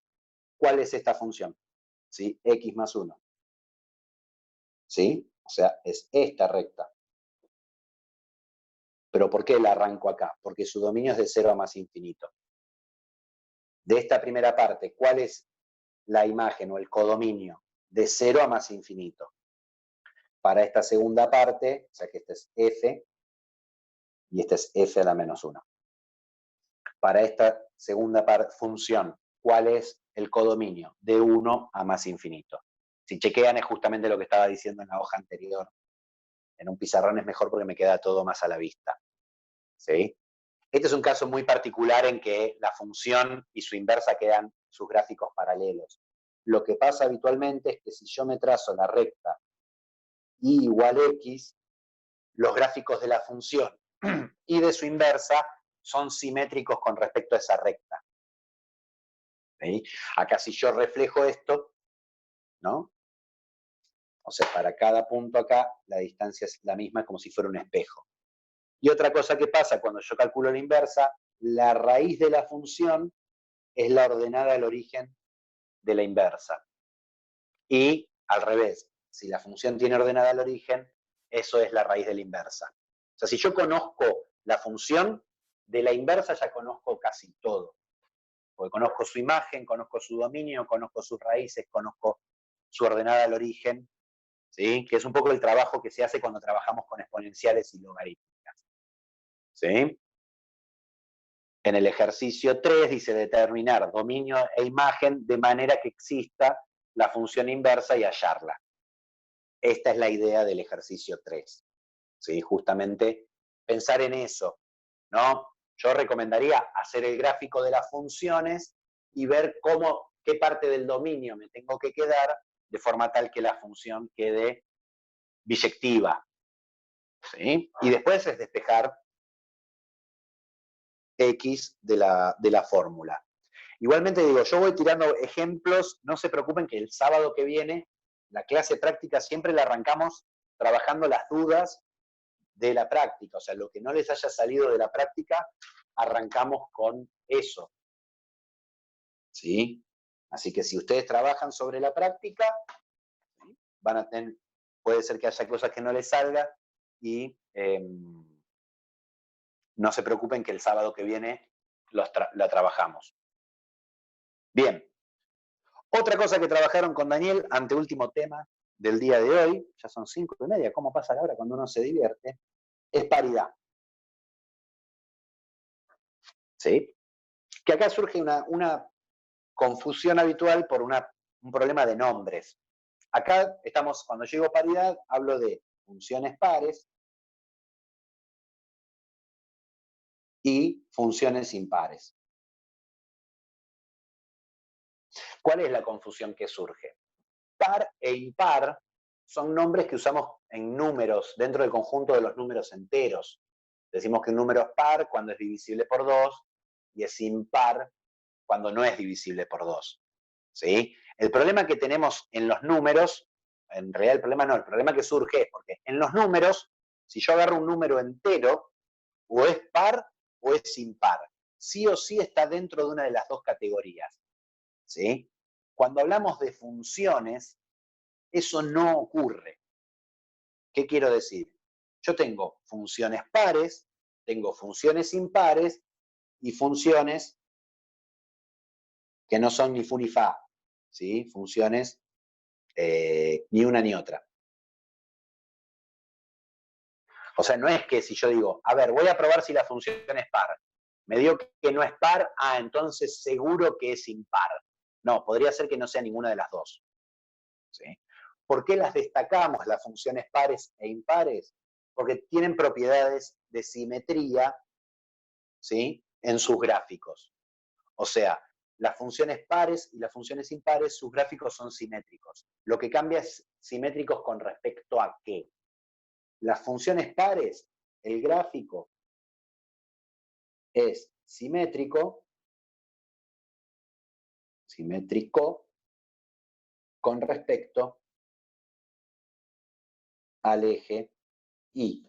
S1: ¿Cuál es esta función? ¿Sí? X más 1. ¿Sí? O sea, es esta recta. ¿Pero por qué la arranco acá? Porque su dominio es de 0 a más infinito. De esta primera parte, ¿cuál es la imagen o el codominio? De 0 a más infinito. Para esta segunda parte, o sea que esta es f, y esta es f a la menos 1. Para esta segunda función, ¿cuál es el codominio? De 1 a más infinito. Si chequean es justamente lo que estaba diciendo en la hoja anterior. En un pizarrón es mejor porque me queda todo más a la vista. ¿Sí? Este es un caso muy particular en que la función y su inversa quedan sus gráficos paralelos. Lo que pasa habitualmente es que si yo me trazo la recta y igual x, los gráficos de la función y de su inversa son simétricos con respecto a esa recta. ¿Sí? Acá si yo reflejo esto, ¿no? O sea, para cada punto acá la distancia es la misma, como si fuera un espejo. Y otra cosa que pasa cuando yo calculo la inversa, la raíz de la función es la ordenada del origen de la inversa. Y al revés, si la función tiene ordenada al origen, eso es la raíz de la inversa. O sea, si yo conozco la función, de la inversa ya conozco casi todo. Porque conozco su imagen, conozco su dominio, conozco sus raíces, conozco su ordenada al origen, ¿sí? Que es un poco el trabajo que se hace cuando trabajamos con exponenciales y logarítmicas. ¿Sí? En el ejercicio 3 dice determinar dominio e imagen de manera que exista la función inversa y hallarla. Esta es la idea del ejercicio 3. ¿Sí? Justamente pensar en eso, ¿no? Yo recomendaría hacer el gráfico de las funciones y ver qué parte del dominio me tengo que quedar de forma tal que la función quede biyectiva. ¿Sí? Y después es despejar X de la fórmula. Igualmente digo, yo voy tirando ejemplos, no se preocupen que el sábado que viene, la clase práctica siempre la arrancamos trabajando las dudas de la práctica, o sea, lo que no les haya salido de la práctica, arrancamos con eso. ¿Sí? Así que si ustedes trabajan sobre la práctica, van a tener, puede ser que haya cosas que no les salga y no se preocupen que el sábado que viene la trabajamos. Bien. Otra cosa que trabajaron con Daniel, anteúltimo tema del día de hoy, ya son 5:30, ¿cómo pasa la hora cuando uno se divierte? Es paridad. ¿Sí? Que acá surge una confusión habitual por un problema de nombres. Acá estamos, cuando llego a paridad, hablo de funciones pares y funciones impares. ¿Cuál es la confusión que surge? Par e impar son nombres que usamos en números, dentro del conjunto de los números enteros. Decimos que un número es par cuando es divisible por 2 y es impar cuando no es divisible por 2. ¿Sí? El problema que tenemos en los números, en realidad el problema no, el problema que surge es porque en los números, si yo agarro un número entero, o es par o es impar. Sí o sí está dentro de una de las dos categorías. ¿Sí? Cuando hablamos de funciones, Eso no ocurre. ¿Qué quiero decir? Yo tengo funciones pares, tengo funciones impares y funciones que no son ni fu ni fa, ¿sí? Funciones ni una ni otra. O sea, no es que si yo digo, a ver, voy a probar si la función es par. Me dio que no es par, entonces seguro que es impar. No, podría ser que no sea ninguna de las dos. ¿Sí? ¿Por qué las destacamos, las funciones pares e impares? Porque tienen propiedades de simetría, ¿sí? En sus gráficos. O sea, las funciones pares y las funciones impares, sus gráficos son simétricos. Lo que cambia es simétricos con respecto a qué. Las funciones pares, el gráfico es simétrico con respecto al eje Y.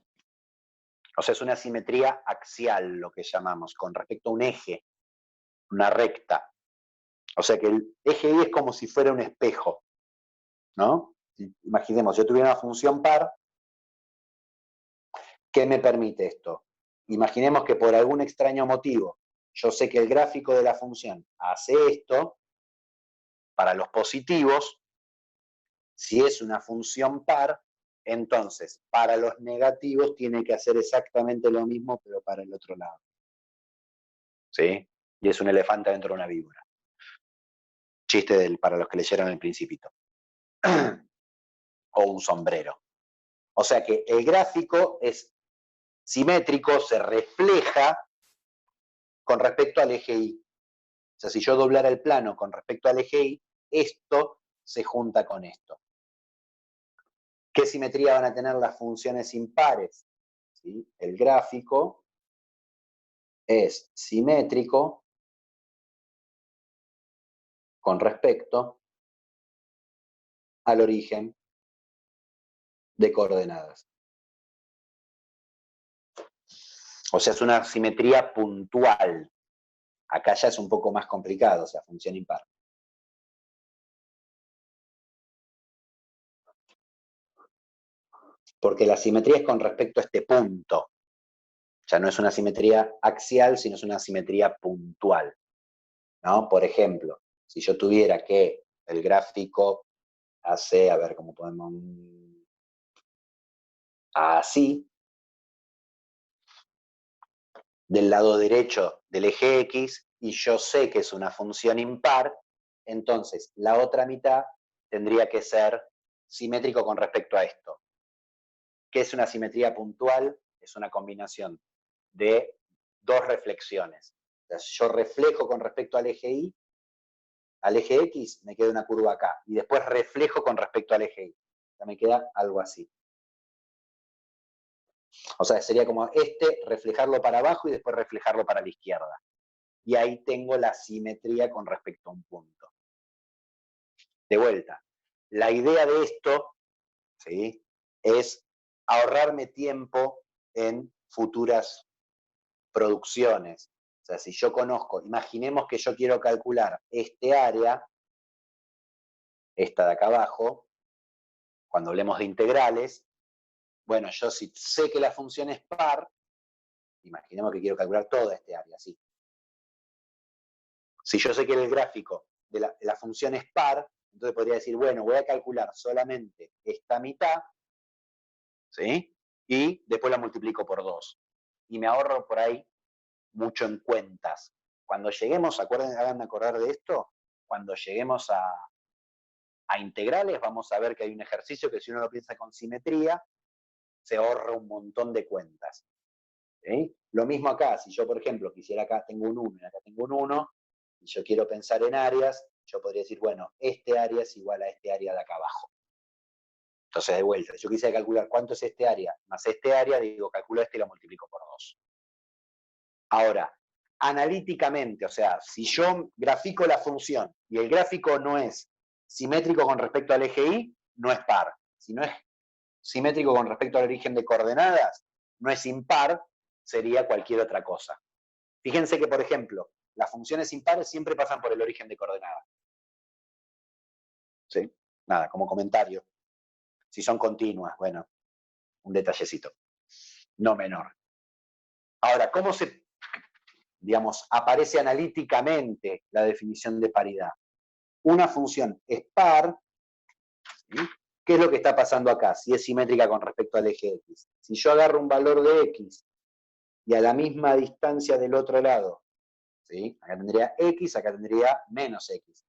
S1: O sea, es una simetría axial, lo que llamamos, con respecto a un eje, una recta. O sea que el eje Y es como si fuera un espejo, ¿no? Imaginemos, yo tuviera una función par, ¿qué me permite esto? Imaginemos que por algún extraño motivo yo sé que el gráfico de la función hace esto, para los positivos, si es una función par, entonces para los negativos tiene que hacer exactamente lo mismo, pero para el otro lado. ¿Sí? Y es un elefante dentro de una víbora. Chiste para los que leyeron El Principito. O un sombrero. O sea que el gráfico es simétrico, se refleja con respecto al eje Y. O sea, si yo doblara el plano con respecto al eje Y, esto se junta con esto. ¿Qué simetría van a tener las funciones impares? ¿Sí? El gráfico es simétrico con respecto al origen de coordenadas. O sea, es una simetría puntual. Acá ya es un poco más complicado, o sea, función impar. Porque la simetría es con respecto a este punto. Ya no es una simetría axial, sino es una simetría puntual, ¿no? Por ejemplo, si yo tuviera que el gráfico hace, a ver cómo podemos... Así, del lado derecho del eje X, y yo sé que es una función impar, entonces la otra mitad tendría que ser simétrico con respecto a esto. ¿Qué es una simetría puntual? Es una combinación de dos reflexiones. Entonces, yo reflejo con respecto al eje Y, al eje X, me queda una curva acá, y después reflejo con respecto al eje Y. Ya me queda algo así. O sea, sería como reflejarlo para abajo y después reflejarlo para la izquierda. Y ahí tengo la simetría con respecto a un punto. De vuelta, la idea de esto, ¿sí?, es ahorrarme tiempo en futuras producciones. O sea, si yo conozco, imaginemos que yo quiero calcular este área, esta de acá abajo, cuando hablemos de integrales, bueno, yo si sé que la función es par, imaginemos que quiero calcular toda este área, ¿sí? Si yo sé que el gráfico de la función es par, entonces podría decir, bueno, voy a calcular solamente esta mitad, ¿sí? Y después la multiplico por 2. Y me ahorro por ahí mucho en cuentas. Cuando lleguemos, háganme acordar de esto, cuando lleguemos a integrales, vamos a ver que hay un ejercicio que si uno lo piensa con simetría, se ahorra un montón de cuentas. ¿Sí? Lo mismo acá, si yo, por ejemplo, quisiera acá tengo un 1 y acá tengo un 1, y yo quiero pensar en áreas, yo podría decir, bueno, este área es igual a este área de acá abajo. Entonces, de vuelta, si yo quisiera calcular cuánto es este área más este área, digo, calculo este y lo multiplico por 2. Ahora, analíticamente, o sea, si yo grafico la función y el gráfico no es simétrico con respecto al eje Y, no es par. Si no es simétrico con respecto al origen de coordenadas, no es impar, sería cualquier otra cosa. Fíjense que, por ejemplo, las funciones impares siempre pasan por el origen de coordenadas. ¿Sí? nada, como comentario. Si son continuas, bueno, un detallecito, no menor. Ahora, ¿cómo se, digamos, aparece analíticamente la definición de paridad? Una función es par, ¿sí? ¿Qué es lo que está pasando acá? Si es simétrica con respecto al eje X. Si yo agarro un valor de X y a la misma distancia del otro lado, ¿sí? Acá tendría X, acá tendría menos X.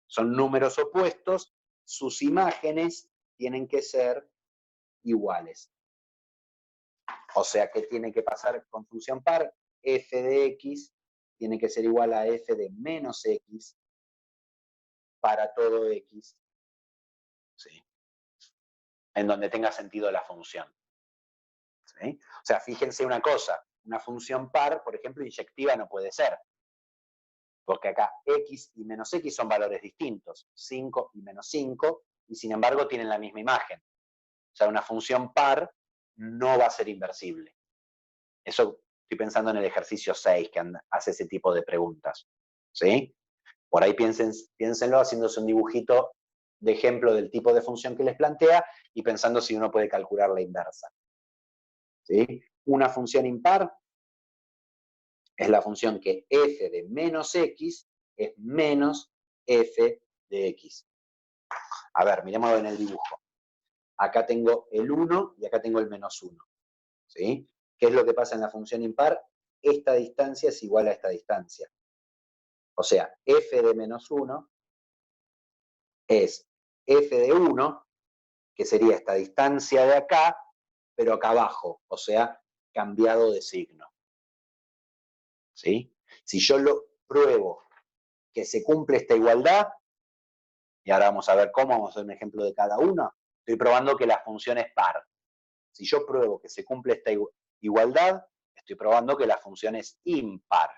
S1: Son números opuestos, sus imágenes tienen que ser iguales. O sea, ¿qué tiene que pasar con función par? F de X tiene que ser igual a F de menos X para todo X, ¿sí? En donde tenga sentido la función. ¿Sí? O sea, fíjense una cosa, una función par, por ejemplo, inyectiva no puede ser. Porque acá X y menos X son valores distintos, 5 y menos 5, y sin embargo tienen la misma imagen. O sea, una función par no va a ser inversible. Eso estoy pensando en el ejercicio 6, que hace ese tipo de preguntas. ¿Sí? Por ahí piénsenlo haciéndose un dibujito de ejemplo del tipo de función que les plantea y pensando si uno puede calcular la inversa. ¿Sí? Una función impar es la función que f de menos x es menos f de x. A ver, miremoslo en el dibujo. Acá tengo el 1 y acá tengo el menos 1. ¿Sí? ¿Qué es lo que pasa en la función impar? Esta distancia es igual a esta distancia. O sea, f de menos 1 es f de 1, que sería esta distancia de acá, pero acá abajo, o sea, cambiado de signo. ¿Sí? Si yo lo pruebo que se cumple esta igualdad, y ahora vamos a ver cómo, vamos a hacer un ejemplo de cada uno, estoy probando que la función es par. Si yo pruebo que se cumple esta igualdad, estoy probando que la función es impar.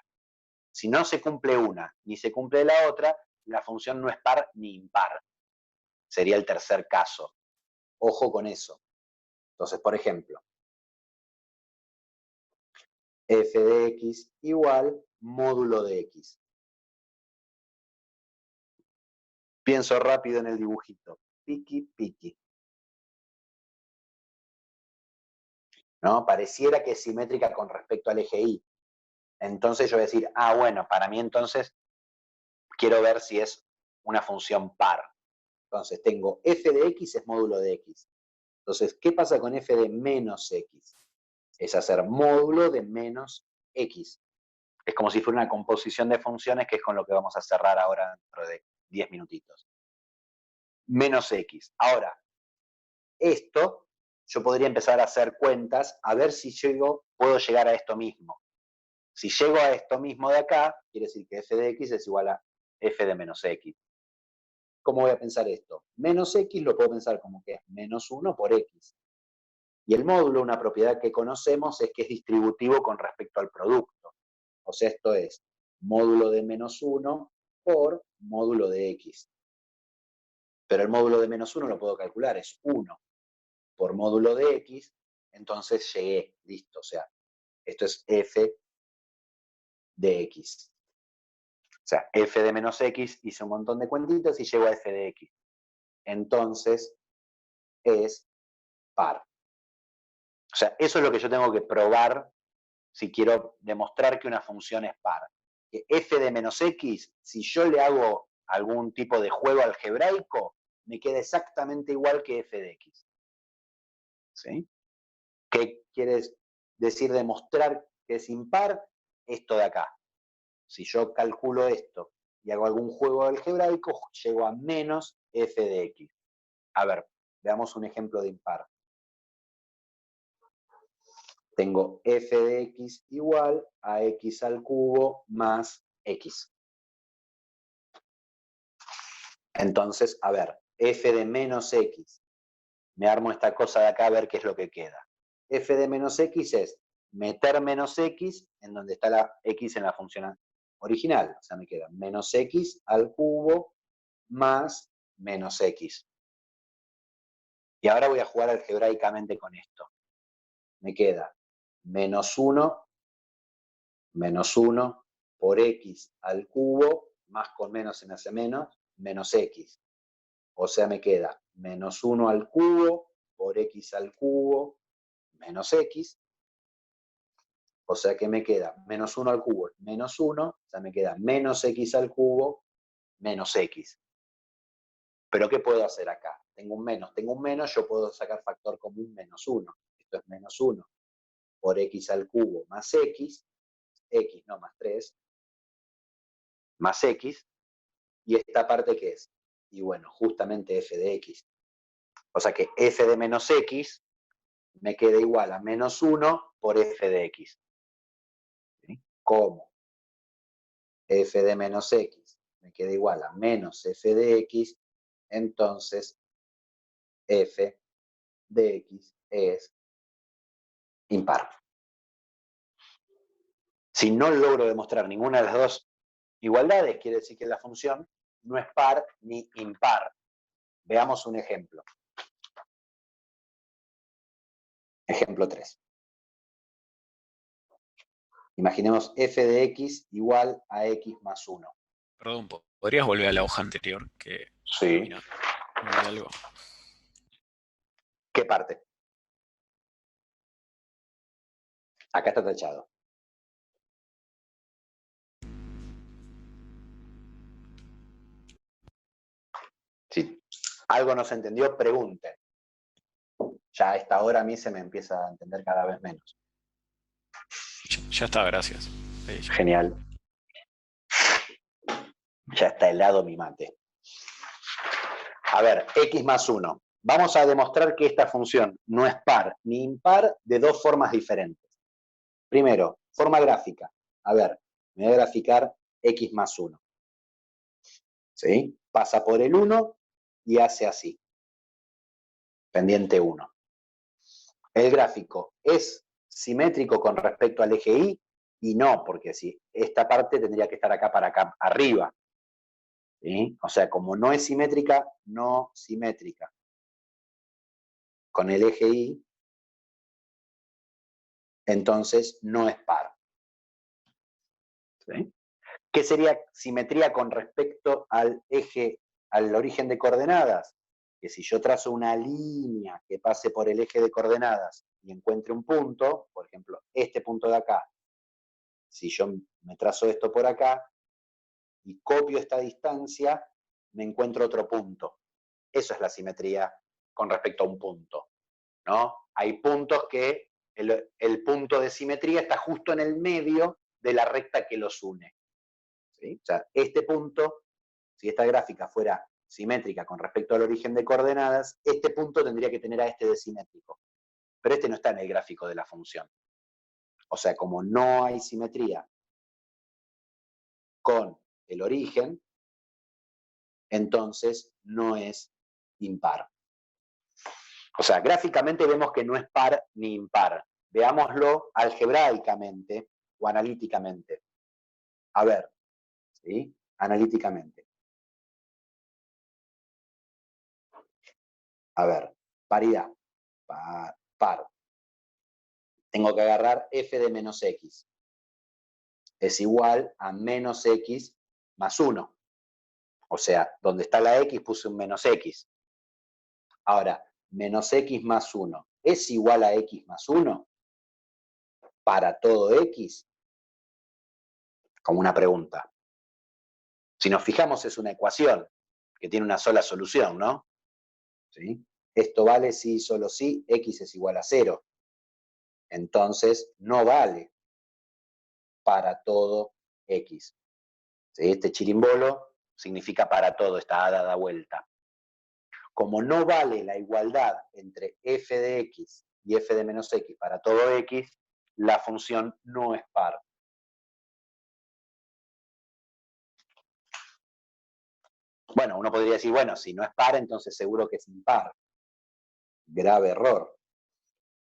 S1: Si no se cumple una ni se cumple la otra, la función no es par ni impar. Sería el tercer caso. Ojo con eso. Entonces, por ejemplo, f de x igual módulo de x. Pienso rápido en el dibujito. Piqui, piqui. ¿No? Pareciera que es simétrica con respecto al eje Y. Entonces yo voy a decir, bueno, para mí entonces quiero ver si es una función par. Entonces tengo f de x es módulo de x. Entonces, ¿qué pasa con f de menos x? Es hacer módulo de menos x. Es como si fuera una composición de funciones, que es con lo que vamos a cerrar ahora dentro de 10 minutitos. Menos x. Ahora, esto, yo podría empezar a hacer cuentas, a ver si puedo llegar a esto mismo. Si llego a esto mismo de acá, quiere decir que f de x es igual a f de menos x. ¿Cómo voy a pensar esto? Menos x lo puedo pensar como que es menos 1 por x. Y el módulo, una propiedad que conocemos, es que es distributivo con respecto al producto. O sea, esto es módulo de menos 1 por módulo de x. Pero el módulo de menos 1 lo puedo calcular, es 1 por módulo de x, entonces llegué, listo. O sea, esto es f de x. O sea, f de menos x, hice un montón de cuentitas y llego a f de x. Entonces, es par. O sea, eso es lo que yo tengo que probar si quiero demostrar que una función es par. Que f de menos x, si yo le hago algún tipo de juego algebraico, me queda exactamente igual que f de x. ¿Sí? ¿Qué quiere decir demostrar que es impar? Esto de acá. Si yo calculo esto y hago algún juego algebraico, llego a menos f de x. A ver, veamos un ejemplo de impar. Tengo f de x igual a x al cubo más x. Entonces, a ver, f de menos x. Me armo esta cosa de acá a ver qué es lo que queda. F de menos x es meter menos x en donde está la x en la función original. O sea, me queda menos x al cubo más menos x. Y ahora voy a jugar algebraicamente con esto. Me queda menos 1 por x al cubo, más con menos se me hace menos x. O sea, me queda menos 1 al cubo por x al cubo menos x. O sea que me queda menos 1 al cubo menos 1. O sea, me queda menos x al cubo menos x. ¿Pero qué puedo hacer acá? Tengo un menos, yo puedo sacar factor común menos 1. Esto es menos 1 por x al cubo más x no, más 3, más x. ¿Y esta parte qué es? Y bueno, justamente f de x. O sea que f de menos x me queda igual a menos 1 por f de x. ¿Sí? ¿Cómo? F de menos x me queda igual a menos f de x, entonces f de x es impar. Si no logro demostrar ninguna de las dos igualdades, quiere decir que la función no es par ni impar. Veamos un ejemplo. Ejemplo 3. Imaginemos f de x igual a x más 1.
S6: Perdón, ¿podrías volver a la hoja anterior? Que
S1: Sí.
S6: mira, me olvidé algo.
S1: ¿Qué parte? Acá está tachado. Si algo no se entendió, pregunten. Ya a esta hora a mí se me empieza a entender cada vez menos.
S6: Ya está, gracias. Ahí ya.
S1: Genial. Ya está helado mi mate. A ver, x más 1. Vamos a demostrar que esta función no es par ni impar de dos formas diferentes. Primero, forma gráfica. A ver, me voy a graficar x más 1. ¿Sí? Pasa por el 1 y hace así. Pendiente 1. El gráfico es simétrico con respecto al eje Y y no, porque si esta parte tendría que estar acá para acá arriba. ¿Sí? O sea, como no es simétrica, no simétrica con el eje Y, entonces no es par. ¿Sí? ¿Qué sería simetría con respecto al eje, al origen de coordenadas? Que si yo trazo una línea que pase por el eje de coordenadas y encuentre un punto, por ejemplo, este punto de acá, si yo me trazo esto por acá y copio esta distancia, me encuentro otro punto. Eso es la simetría con respecto a un punto, ¿no? Hay puntos que el punto de simetría está justo en el medio de la recta que los une. ¿Sí? O sea, este punto, si esta gráfica fuera simétrica con respecto al origen de coordenadas, este punto tendría que tener a este de simétrico. Pero este no está en el gráfico de la función. O sea, como no hay simetría con el origen, entonces no es impar. O sea, gráficamente vemos que no es par ni impar. Veámoslo algebraicamente o analíticamente. A ver, ¿sí? Analíticamente. A ver, paridad. Par. Tengo que agarrar f de menos x. Es igual a menos x más 1. O sea, donde está la x puse un menos x. Ahora, menos x más 1 es igual a x más 1 para todo x. Como una pregunta. Si nos fijamos es una ecuación que tiene una sola solución, ¿no? ¿Sí? Esto vale si y solo si x es igual a 0. Entonces no vale para todo x. ¿Sí? Este chirimbolo significa para todo, esta hada da vuelta. Como no vale la igualdad entre f de x y f de menos x para todo x, la función no es par. Bueno, uno podría decir, bueno, si no es par, entonces seguro que es impar. Grave error.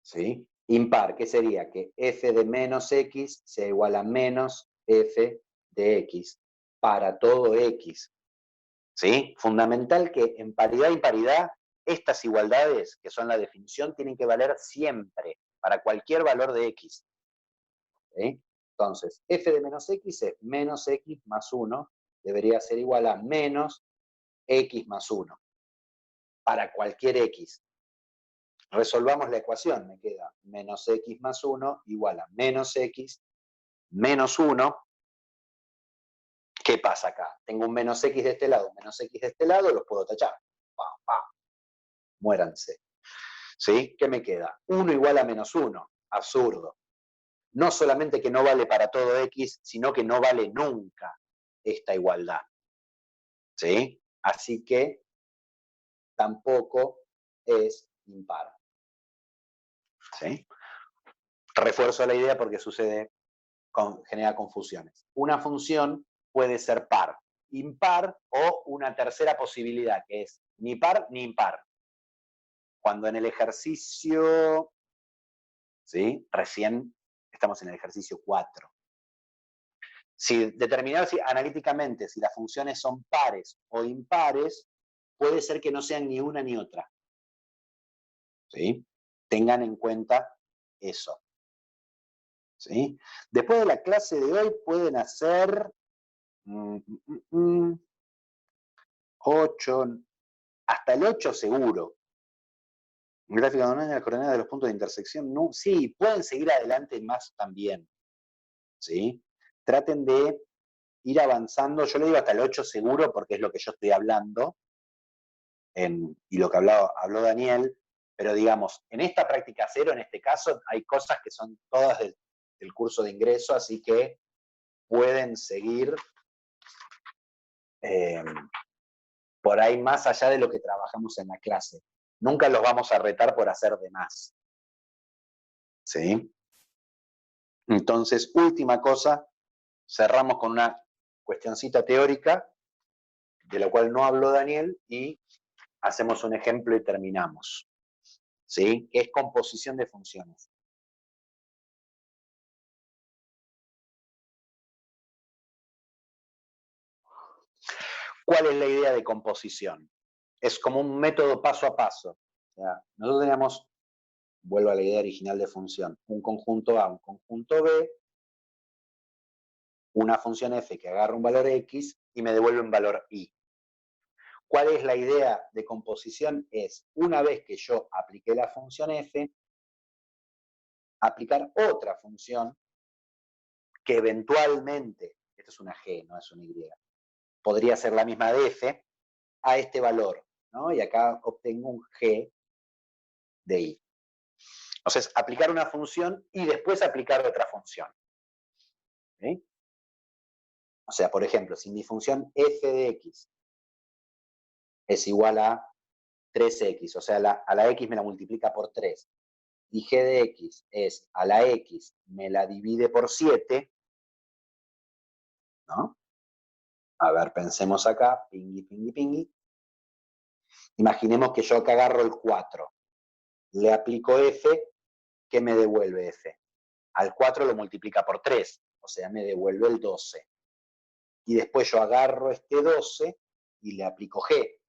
S1: ¿Sí? Impar, ¿qué sería? Que f de menos x sea igual a menos f de x para todo x. ¿Sí? Fundamental que en paridad e imparidad, estas igualdades, que son la definición, tienen que valer siempre, para cualquier valor de x. ¿Sí? Entonces, f de menos x es menos x más 1, debería ser igual a menos x más 1. para cualquier x. Resolvamos la ecuación, me queda menos x más 1 igual a menos x menos 1. ¿Qué pasa acá? Tengo un menos x de este lado, un menos x de este lado, los puedo tachar. ¡Pam, pam! Muéranse. ¿Sí? ¿Qué me queda? 1 igual a menos 1. Absurdo. No solamente que no vale para todo x, sino que no vale nunca esta igualdad. ¿Sí? Así que tampoco es impar. ¿Sí? Refuerzo la idea porque genera confusiones. Una función puede ser par, impar o una tercera posibilidad que es ni par ni impar. Cuando en el ejercicio, ¿sí? Recién estamos en el ejercicio 4. Si determinar analíticamente si las funciones son pares o impares, puede ser que no sean ni una ni otra. ¿Sí? Tengan en cuenta eso. ¿Sí? Después de la clase de hoy pueden hacer 8, hasta el 8 seguro. Gráfica de las coordenadas de los puntos de intersección. No, sí, pueden seguir adelante más también. ¿Sí? Traten de ir avanzando. Yo le digo hasta el 8 seguro porque es lo que yo estoy hablando y lo que habló Daniel. Pero digamos, en esta práctica cero, en este caso, hay cosas que son todas del curso de ingreso, así que pueden seguir por ahí más allá de lo que trabajamos en la clase. Nunca los vamos a retar por hacer de más. ¿Sí? Entonces, última cosa, cerramos con una cuestioncita teórica, de la cual no habló Daniel, y hacemos un ejemplo y terminamos. ¿Sí? Que es composición de funciones. ¿Cuál es la idea de composición? Es como un método paso a paso. O sea, nosotros teníamos, vuelvo a la idea original de función, un conjunto A, un conjunto B, una función f que agarra un valor x y me devuelve un valor y. ¿Cuál es la idea de composición? Es, una vez que yo apliqué la función f, aplicar otra función que eventualmente, esto es una g, no es una y, podría ser la misma de f, a este valor, ¿no? Y acá obtengo un g de y. Entonces, aplicar una función y después aplicar otra función. ¿Sí? O sea, por ejemplo, si mi función f de x es igual a 3x, o sea, a la x me la multiplica por 3, y g de x es a la x me la divide por 7, ¿no? A ver, pensemos acá, pingui, pingui, pingui. Imaginemos que yo acá agarro el 4, le aplico f, ¿qué me devuelve f? Al 4 lo multiplica por 3, o sea, me devuelve el 12. Y después yo agarro este 12 y le aplico g.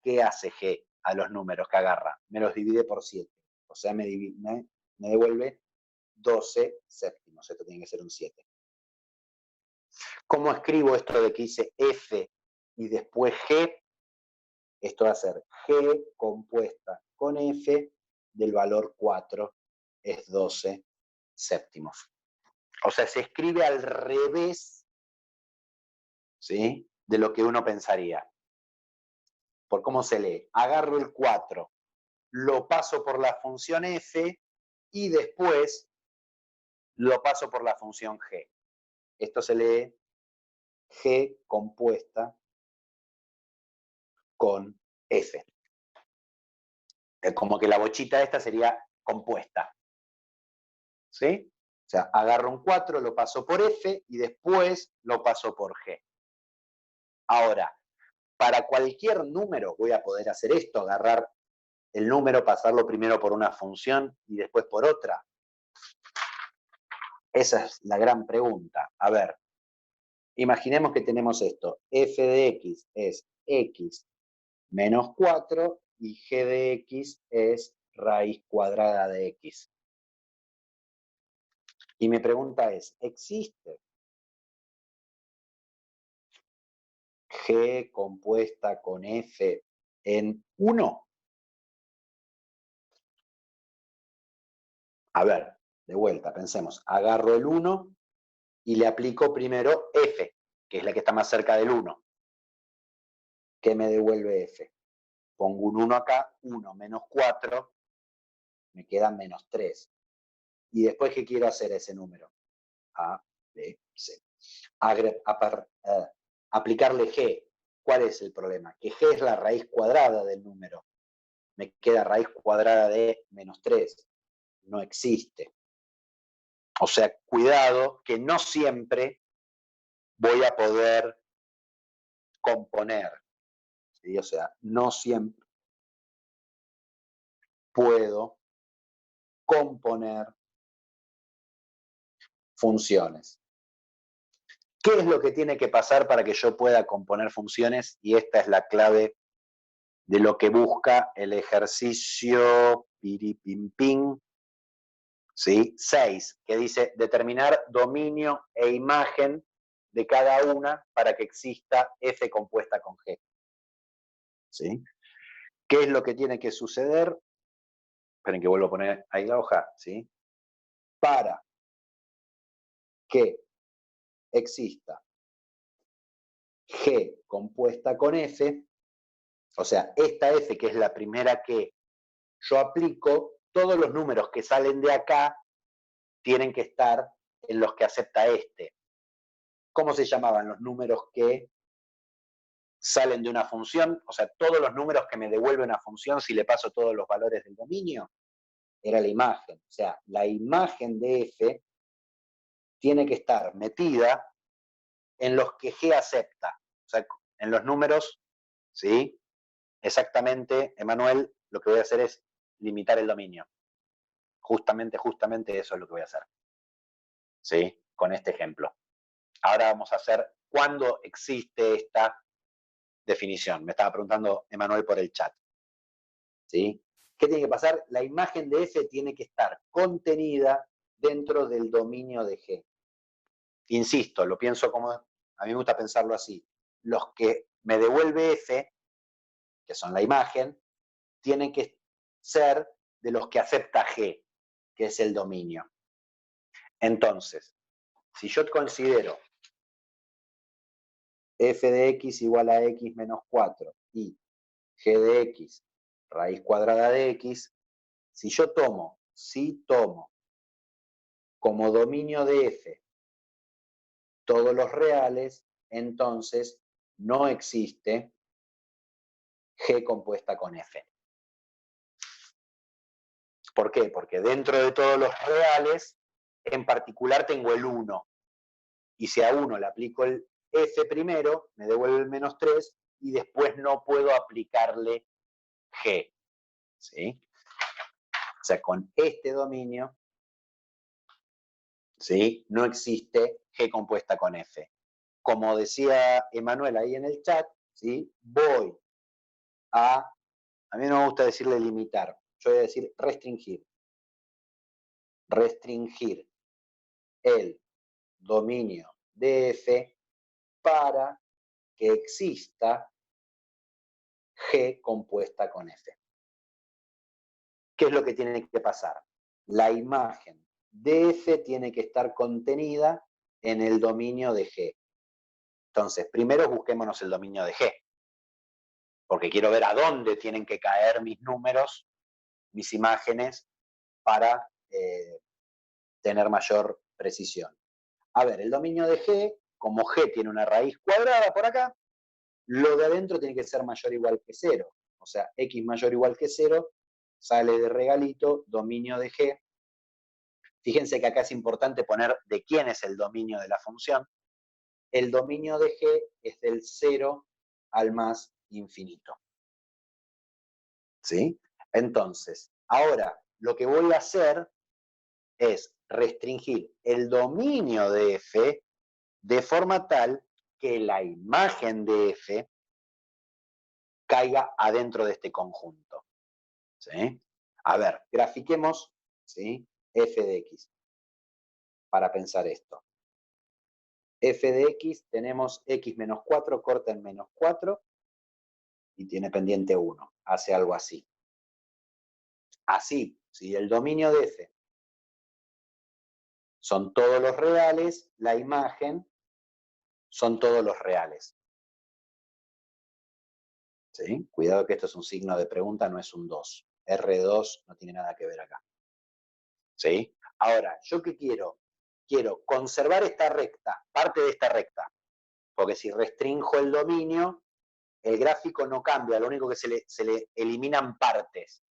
S1: ¿Qué hace g a los números que agarra? Me los divide por 7, o sea, me devuelve 12 séptimos. Esto tiene que ser un 7. ¿Cómo escribo esto de que hice f y después g? Esto va a ser g compuesta con f del valor 4 es 12 séptimos. O sea, se escribe al revés, ¿sí?, de lo que uno pensaría. ¿Por cómo se lee? Agarro el 4, lo paso por la función f y después lo paso por la función g. Esto se lee g compuesta con f. Como que la bochita esta sería compuesta. ¿Sí? O sea, agarro un 4, lo paso por f y después lo paso por g. Ahora, para cualquier número voy a poder hacer esto, agarrar el número, pasarlo primero por una función y después por otra. Esa es la gran pregunta. A ver, imaginemos que tenemos esto. F de x es x menos 4 y g de x es raíz cuadrada de x. Y mi pregunta es, ¿existe g compuesta con f en 1? A ver, de vuelta, pensemos. Agarro el 1 y le aplico primero f, que es la que está más cerca del 1. ¿Qué me devuelve f? Pongo un 1 acá, 1 menos 4, me queda menos 3. ¿Y después qué quiero hacer a ese número? A, B, C. Aplicarle g. ¿Cuál es el problema? Que g es la raíz cuadrada del número. Me queda raíz cuadrada de menos 3. No existe. O sea, cuidado que no siempre voy a poder componer. ¿Sí? O sea, no siempre puedo componer funciones. ¿Qué es lo que tiene que pasar para que yo pueda componer funciones? Y esta es la clave de lo que busca el ejercicio piripimpín, ¿sí? 6, que dice determinar dominio e imagen de cada una para que exista f compuesta con g. ¿Sí? ¿Qué es lo que tiene que suceder? Esperen que vuelvo a poner ahí la hoja, ¿sí? Para que exista g compuesta con f, o sea, esta f que es la primera que yo aplico, todos los números que salen de acá tienen que estar en los que acepta este. ¿Cómo se llamaban los números que salen de una función? O sea, todos los números que me devuelve una función si le paso todos los valores del dominio, era la imagen. O sea, la imagen de f tiene que estar metida en los que g acepta. O sea, en los números, ¿sí? Exactamente, Emanuel, lo que voy a hacer es limitar el dominio. Justamente eso es lo que voy a hacer. ¿Sí? Con este ejemplo. Ahora vamos a hacer cuándo existe esta definición. Me estaba preguntando Emanuel por el chat. ¿Sí? ¿Qué tiene que pasar? La imagen de f tiene que estar contenida dentro del dominio de g. Insisto, lo pienso como, a mí me gusta pensarlo así. Los que me devuelve f, que son la imagen, tienen que ser de los que acepta g, que es el dominio. Entonces, si yo considero f de x igual a x menos 4 y g de x raíz cuadrada de x, si tomo como dominio de f todos los reales, entonces no existe g compuesta con f. ¿Por qué? Porque dentro de todos los reales, en particular tengo el 1. Y si a 1 le aplico el f primero, me devuelve el menos 3 y después no puedo aplicarle g. ¿Sí? O sea, con este dominio, ¿sí? No existe g compuesta con f. Como decía Emanuel ahí en el chat, ¿sí? Voy a mí no me gusta decirle limitar, yo voy a decir restringir. Restringir el dominio de f para que exista g compuesta con f. ¿Qué es lo que tiene que pasar? La imagen de f tiene que estar contenida en el dominio de g. Entonces, primero busquémonos el dominio de g, porque quiero ver a dónde tienen que caer mis números, mis imágenes, para tener mayor precisión. A ver, el dominio de g, como g tiene una raíz cuadrada por acá, lo de adentro tiene que ser mayor o igual que 0. O sea, x mayor o igual que 0, sale de regalito, dominio de g. Fíjense que acá es importante poner de quién es el dominio de la función. El dominio de g es del 0 al más infinito. ¿Sí? Entonces, ahora lo que voy a hacer es restringir el dominio de f de forma tal que la imagen de f caiga adentro de este conjunto. ¿Sí? A ver, grafiquemos, ¿sí? F de x para pensar esto. F de x tenemos x menos 4 corta en menos 4 y tiene pendiente 1. Hace algo así. Así, si el dominio de f son todos los reales, la imagen son todos los reales. ¿Sí? Cuidado que esto es un signo de pregunta, no es un 2. R2 no tiene nada que ver acá. ¿Sí? Ahora, ¿yo qué quiero? Quiero conservar esta recta, parte de esta recta, porque si restrinjo el dominio, el gráfico no cambia, lo único que se le eliminan partes.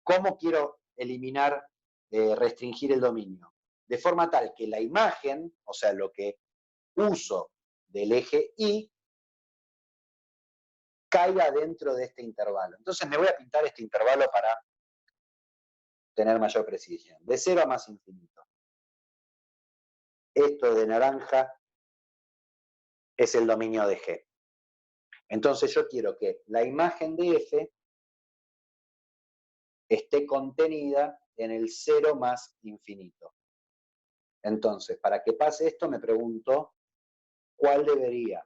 S1: ¿Cómo quiero eliminar, restringir el dominio? De forma tal que la imagen, o sea, lo que uso del eje Y, caiga dentro de este intervalo. Entonces me voy a pintar este intervalo para tener mayor precisión. De 0 a más infinito. Esto de naranja es el dominio de G. Entonces yo quiero que la imagen de F esté contenida en el 0 más infinito. Entonces, para que pase esto me pregunto, ¿cuál debería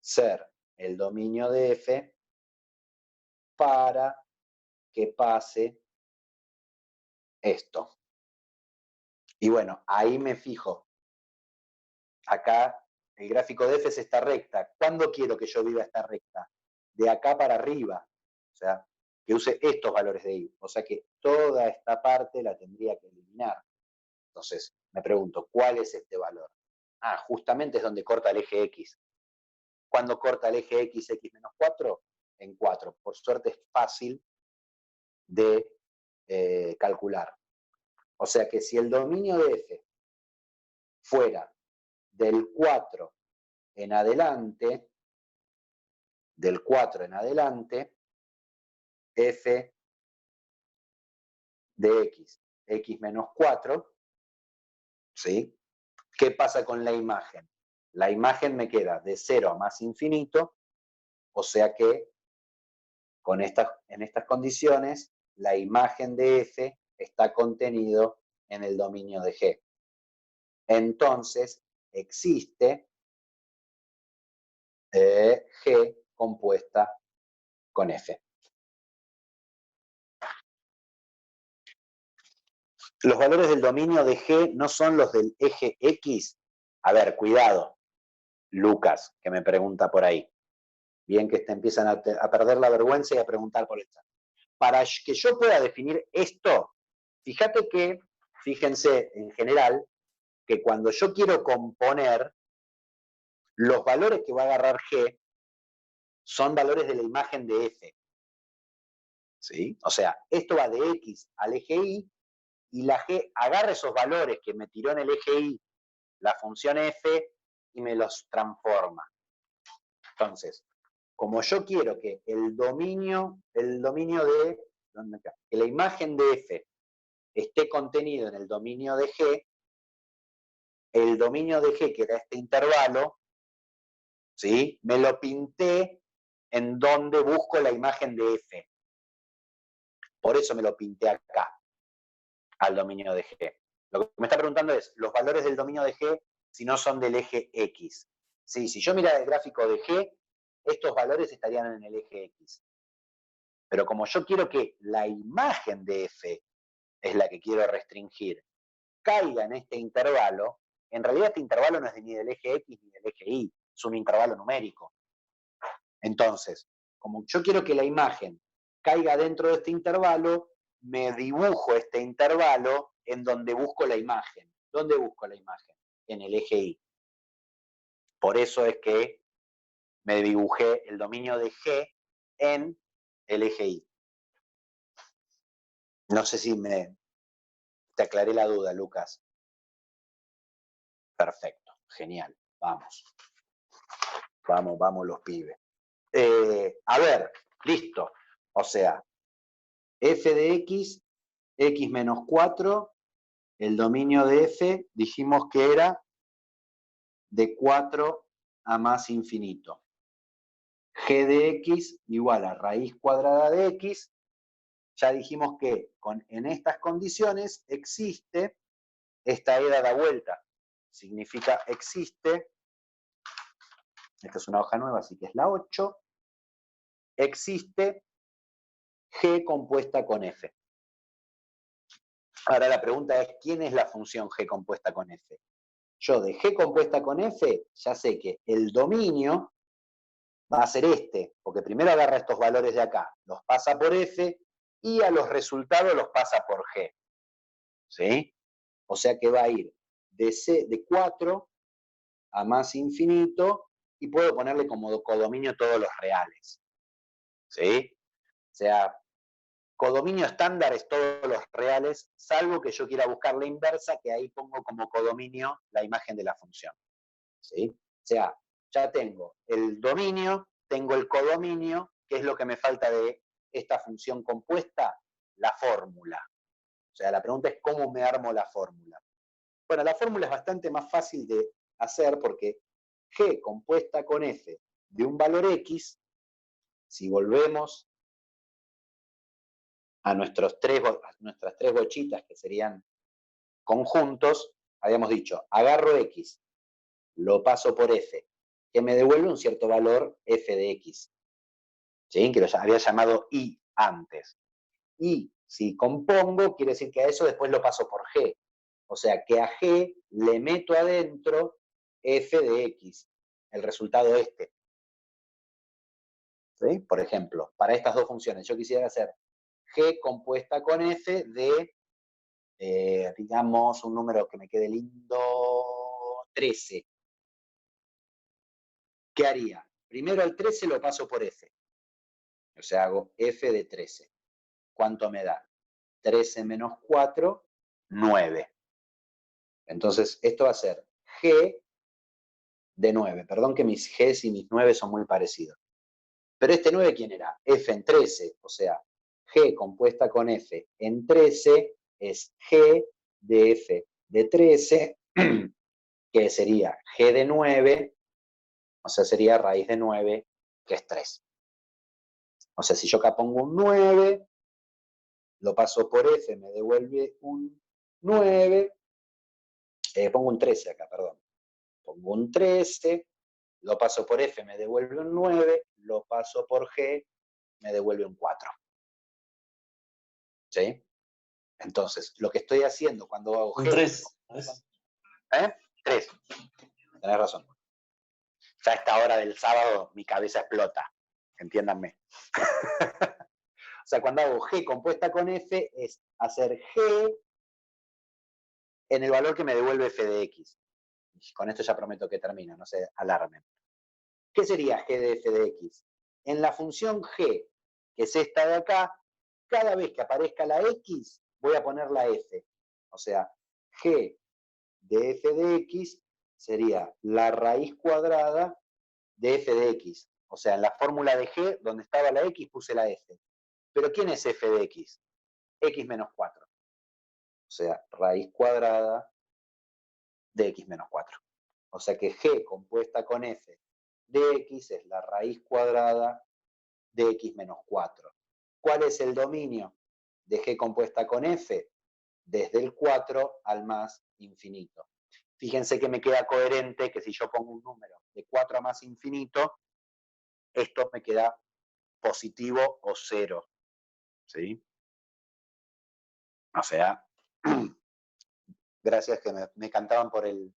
S1: ser el dominio de F para que pase esto? Y bueno, ahí me fijo. Acá el gráfico de F es esta recta. ¿Cuándo quiero que yo viva esta recta? De acá para arriba. O sea, que use estos valores de Y. O sea que toda esta parte la tendría que eliminar. Entonces, me pregunto, ¿cuál es este valor? Ah, justamente es donde corta el eje X. ¿Cuándo corta el eje X, X menos 4? En 4. Por suerte es fácil de calcular. O sea que si el dominio de F fuera del 4 en adelante, F de X, X menos 4, ¿sí? ¿Qué pasa con la imagen? La imagen me queda de 0 a más infinito, o sea que en estas condiciones, la imagen de F está contenido en el dominio de G. Entonces, existe G compuesta con F. Los valores del dominio de G no son los del eje X. A ver, cuidado, Lucas, que me pregunta por ahí. Bien que empiezan a perder la vergüenza y a preguntar por el chat. Para que yo pueda definir esto, fíjense en general, que cuando yo quiero componer, los valores que va a agarrar G son valores de la imagen de F. ¿Sí? O sea, esto va de X al eje Y, y la G agarra esos valores que me tiró en el eje Y la función F y me los transforma. Entonces, como yo quiero que el dominio de, que la imagen de F esté contenido en el dominio de G, el dominio de G, que era este intervalo, ¿sí? Me lo pinté en donde busco la imagen de F. Por eso me lo pinté acá, al dominio de G. Lo que me está preguntando es, los valores del dominio de G, si no son del eje X. Sí, si yo mirara el gráfico de G, estos valores estarían en el eje X. Pero como yo quiero que la imagen de F es la que quiero restringir, caiga en este intervalo, en realidad este intervalo no es ni del eje X ni del eje Y, es un intervalo numérico. Entonces, como yo quiero que la imagen caiga dentro de este intervalo, me dibujo este intervalo en donde busco la imagen. ¿Dónde busco la imagen? En el eje Y. Por eso es que me dibujé el dominio de G en el eje Y. No sé si te aclaré la duda, Lucas. Perfecto, genial. Vamos. Vamos los pibes. A ver, listo. O sea, f de x, x menos 4, el dominio de f dijimos que era de 4 a más infinito. G de x igual a raíz cuadrada de x. Ya dijimos que en estas condiciones existe, esta EDA da vuelta, significa existe, esta es una hoja nueva, así que es la 8, existe G compuesta con F. Ahora la pregunta es, ¿quién es la función g compuesta con f? Yo de g compuesta con f ya sé que el dominio va a ser este, porque primero agarra estos valores de acá, los pasa por f, y a los resultados los pasa por g. ¿Sí? O sea que va a ir de 4 a más infinito, y puedo ponerle como codominio todos los reales. ¿Sí? O sea, codominio estándar es todos los reales, salvo que yo quiera buscar la inversa, que ahí pongo como codominio la imagen de la función. ¿Sí? O sea, ya tengo el dominio, tengo el codominio, que es lo que me falta de esta función compuesta, la fórmula. O sea, la pregunta es cómo me armo la fórmula. Bueno, la fórmula es bastante más fácil de hacer porque g compuesta con f de un valor x, si volvemos a nuestras tres bochitas que serían conjuntos, habíamos dicho, agarro x, lo paso por f, que me devuelve un cierto valor f de x, ¿sí? Que lo había llamado y antes. Y si compongo, quiere decir que a eso después lo paso por g. O sea que a g le meto adentro f de x, el resultado este. ¿Sí? Por ejemplo, para estas dos funciones, yo quisiera hacer g compuesta con f de, digamos, un número que me quede lindo, 13. ¿Qué haría? Primero al 13 lo paso por f. O sea, hago f de 13. ¿Cuánto me da? 13 menos 4, 9. Entonces, esto va a ser g de 9. Perdón que mis g y mis 9 son muy parecidos. Pero este 9, ¿quién era? F en 13. O sea, g compuesta con f en 13 es g de f de 13, que sería g de 9, o sea, sería raíz de 9, que es 3. O sea, si yo acá pongo un 9, lo paso por f, me devuelve un 9, pongo un 13 acá, perdón. Pongo un 13, lo paso por f, me devuelve un 9, lo paso por g, me devuelve un 4. ¿Sí? Entonces, lo que estoy haciendo cuando hago
S5: Un
S1: g...
S5: 3.
S1: 3. Tenés razón. Ya a esta hora del sábado mi cabeza explota. Entiéndanme. O sea, cuando hago g compuesta con f, es hacer g en el valor que me devuelve f de x. Y con esto ya prometo que termino, no se alarmen. ¿Qué sería g de f de x? En la función g, que es esta de acá, cada vez que aparezca la x, voy a poner la f. O sea, g de f de x sería la raíz cuadrada de f de x. O sea, en la fórmula de g, donde estaba la x, puse la f. ¿Pero quién es f de x? X menos 4. O sea, raíz cuadrada de x menos 4. O sea que g compuesta con f de x es la raíz cuadrada de x menos 4. ¿Cuál es el dominio de g compuesta con f? Desde el 4 al más infinito. Fíjense que me queda coherente que si yo pongo un número de 4 a más infinito, esto me queda positivo o 0. ¿Sí? O sea, gracias que me cantaban por el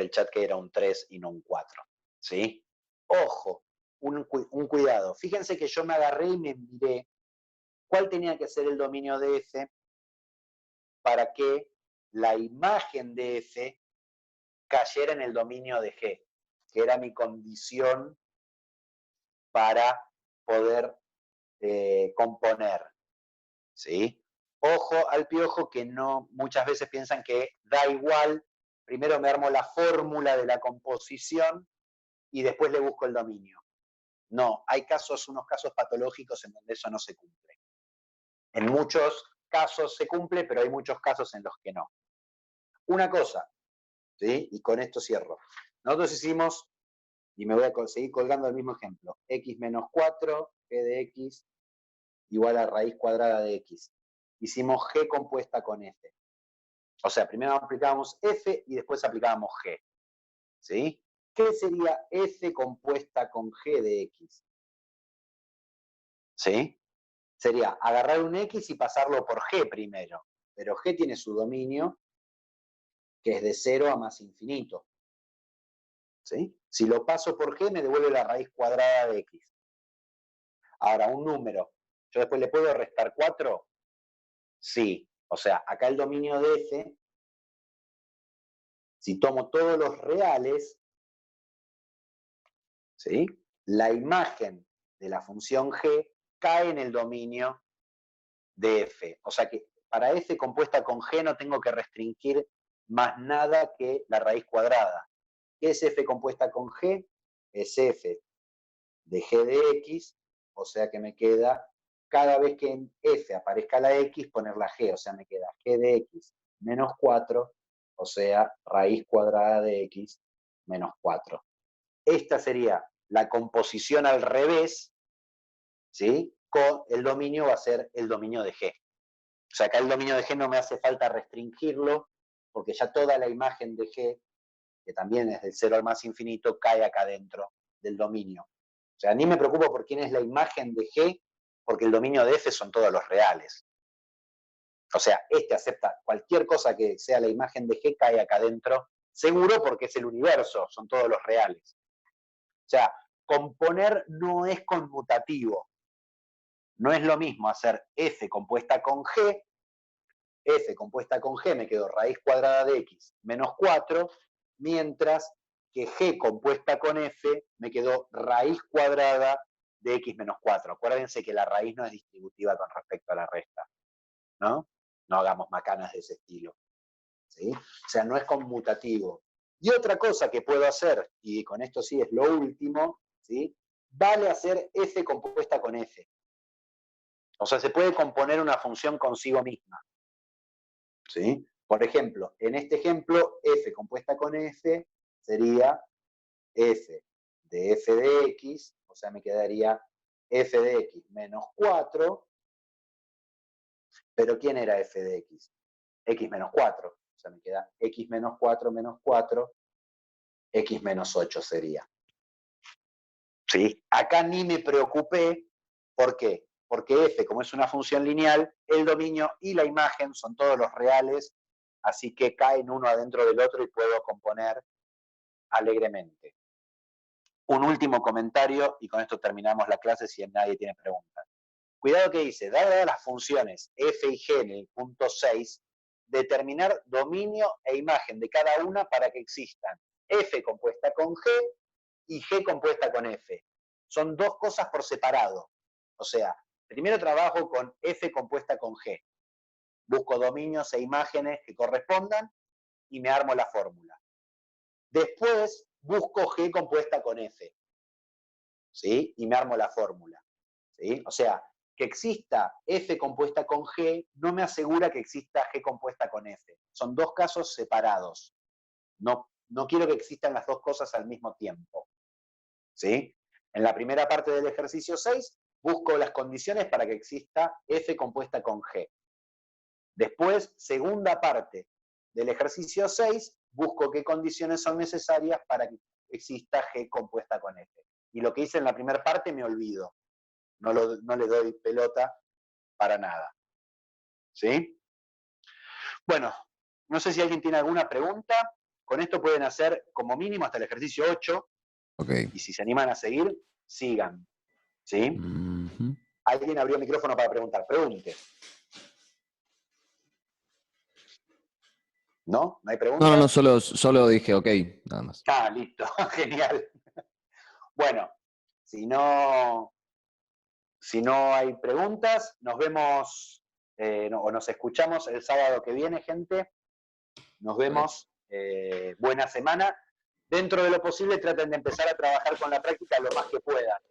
S1: chat que era un 3 y no un 4. ¿Sí? Ojo, un cuidado. Fíjense que yo me agarré y me miré cuál tenía que ser el dominio de f para que la imagen de f cayera en el dominio de g, que era mi condición para poder componer. ¿Sí? Ojo al piojo que no, muchas veces piensan que da igual, primero me armo la fórmula de la composición y después le busco el dominio. No, hay unos casos patológicos en donde eso no se cumple. En muchos casos se cumple, pero hay muchos casos en los que no. Una cosa, ¿sí? Y con esto cierro. Nosotros hicimos, y me voy a seguir colgando el mismo ejemplo, x menos 4, g de x igual a raíz cuadrada de x. Hicimos g compuesta con f. O sea, primero aplicábamos f y después aplicábamos g. ¿Sí? ¿Qué sería f compuesta con g de x? ¿Sí? Sería agarrar un x y pasarlo por g primero. pero G tiene su dominio, que es de 0 a más infinito. ¿Sí? Si lo paso por G, me devuelve la raíz cuadrada de X. Ahora, un número. ¿Yo después le puedo restar 4? Sí. O sea, acá el dominio de F, si tomo todos los reales, ¿sí? La imagen de la función G cae en el dominio de F. O sea que para F compuesta con G no tengo que restringir más nada que la raíz cuadrada. ¿Qué es F compuesta con G? Es F de G de X, o sea que me queda, cada vez que en F aparezca la X, poner la G, o sea me queda G de X menos 4, o sea, raíz cuadrada de X menos 4. Esta sería la composición al revés, ¿sí? Con el dominio va a ser el dominio de G. O sea, acá el dominio de G no me hace falta restringirlo, porque ya toda la imagen de G, que también es del 0 al más infinito, cae acá dentro del dominio. O sea, ni me preocupo por quién es la imagen de G, porque el dominio de F son todos los reales. O sea, este acepta cualquier cosa que sea la imagen de G, cae acá dentro, seguro porque es el universo, son todos los reales. O sea, componer no es conmutativo. No es lo mismo hacer F compuesta con G, F compuesta con G me quedó raíz cuadrada de X menos 4, mientras que G compuesta con F me quedó raíz cuadrada de X menos 4. Acuérdense que la raíz no es distributiva con respecto a la resta, ¿no? No hagamos macanas de ese estilo, ¿sí? O sea, no es conmutativo. Y otra cosa que puedo hacer, y con esto sí es lo último, ¿sí? Vale hacer F compuesta con F. O sea, se puede componer una función consigo misma, ¿sí? Por ejemplo, en este ejemplo, F compuesta con F sería F de F de X, o sea, me quedaría F de X menos 4, pero ¿quién era F de X? X menos 4, o sea, me queda X menos 4 menos 4, X menos 8 sería. ¿Sí? Acá ni me preocupé, ¿por qué? Porque F, como es una función lineal, el dominio y la imagen son todos los reales, así que caen uno adentro del otro y puedo componer alegremente. Un último comentario, y con esto terminamos la clase si nadie tiene preguntas. Cuidado que dice, dadas las funciones f y g en el punto 6, determinar dominio e imagen de cada una para que existan f compuesta con g y g compuesta con f. Son dos cosas por separado. O sea, primero trabajo con f compuesta con g. Busco dominios e imágenes que correspondan y me armo la fórmula. Después busco g compuesta con f, ¿sí? Y me armo la fórmula, ¿sí? O sea, que exista f compuesta con g no me asegura que exista g compuesta con f. Son dos casos separados. No quiero que existan las dos cosas al mismo tiempo, ¿sí? En la primera parte del ejercicio 6, busco las condiciones para que exista f compuesta con g. Después, segunda parte del ejercicio 6, busco qué condiciones son necesarias para que exista g compuesta con f. Y lo que hice en la primera parte me olvido. No le doy pelota para nada. ¿Sí? Bueno, no sé si alguien tiene alguna pregunta. Con esto pueden hacer como mínimo hasta el ejercicio 8.
S2: Ok.
S1: Y si se animan a seguir, sigan. ¿Sí? Alguien abrió el micrófono para preguntar. Pregunte. ¿No? ¿No hay preguntas?
S2: No, solo dije ok, nada más.
S1: Ah, listo. Genial. Bueno, si no hay preguntas, nos vemos o nos escuchamos el sábado que viene, gente. Nos vemos. Buena semana. Dentro de lo posible, traten de empezar a trabajar con la práctica lo más que puedan.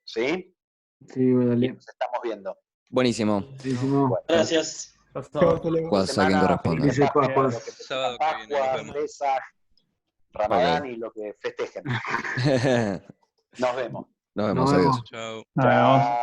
S1: ¿Sí?
S3: Sí,
S1: Y
S3: dale.
S1: nos estamos viendo.
S2: Buenísimo.
S3: Buenísimo.
S1: Bueno,
S5: Gracias.
S2: Cuas a quien corresponda.
S1: feliz de
S3: Dice
S1: Pascua,
S3: Cuas.
S1: los que festejan
S4: Sábado que viene, nos
S1: Pascua,
S4: vemos.
S1: Pesaj, Ramadán
S2: Ok.
S1: y lo que festejen. Nos vemos.
S2: Nos vemos,
S3: Nos
S2: adiós.
S3: vemos.
S4: Chao.
S1: Chao.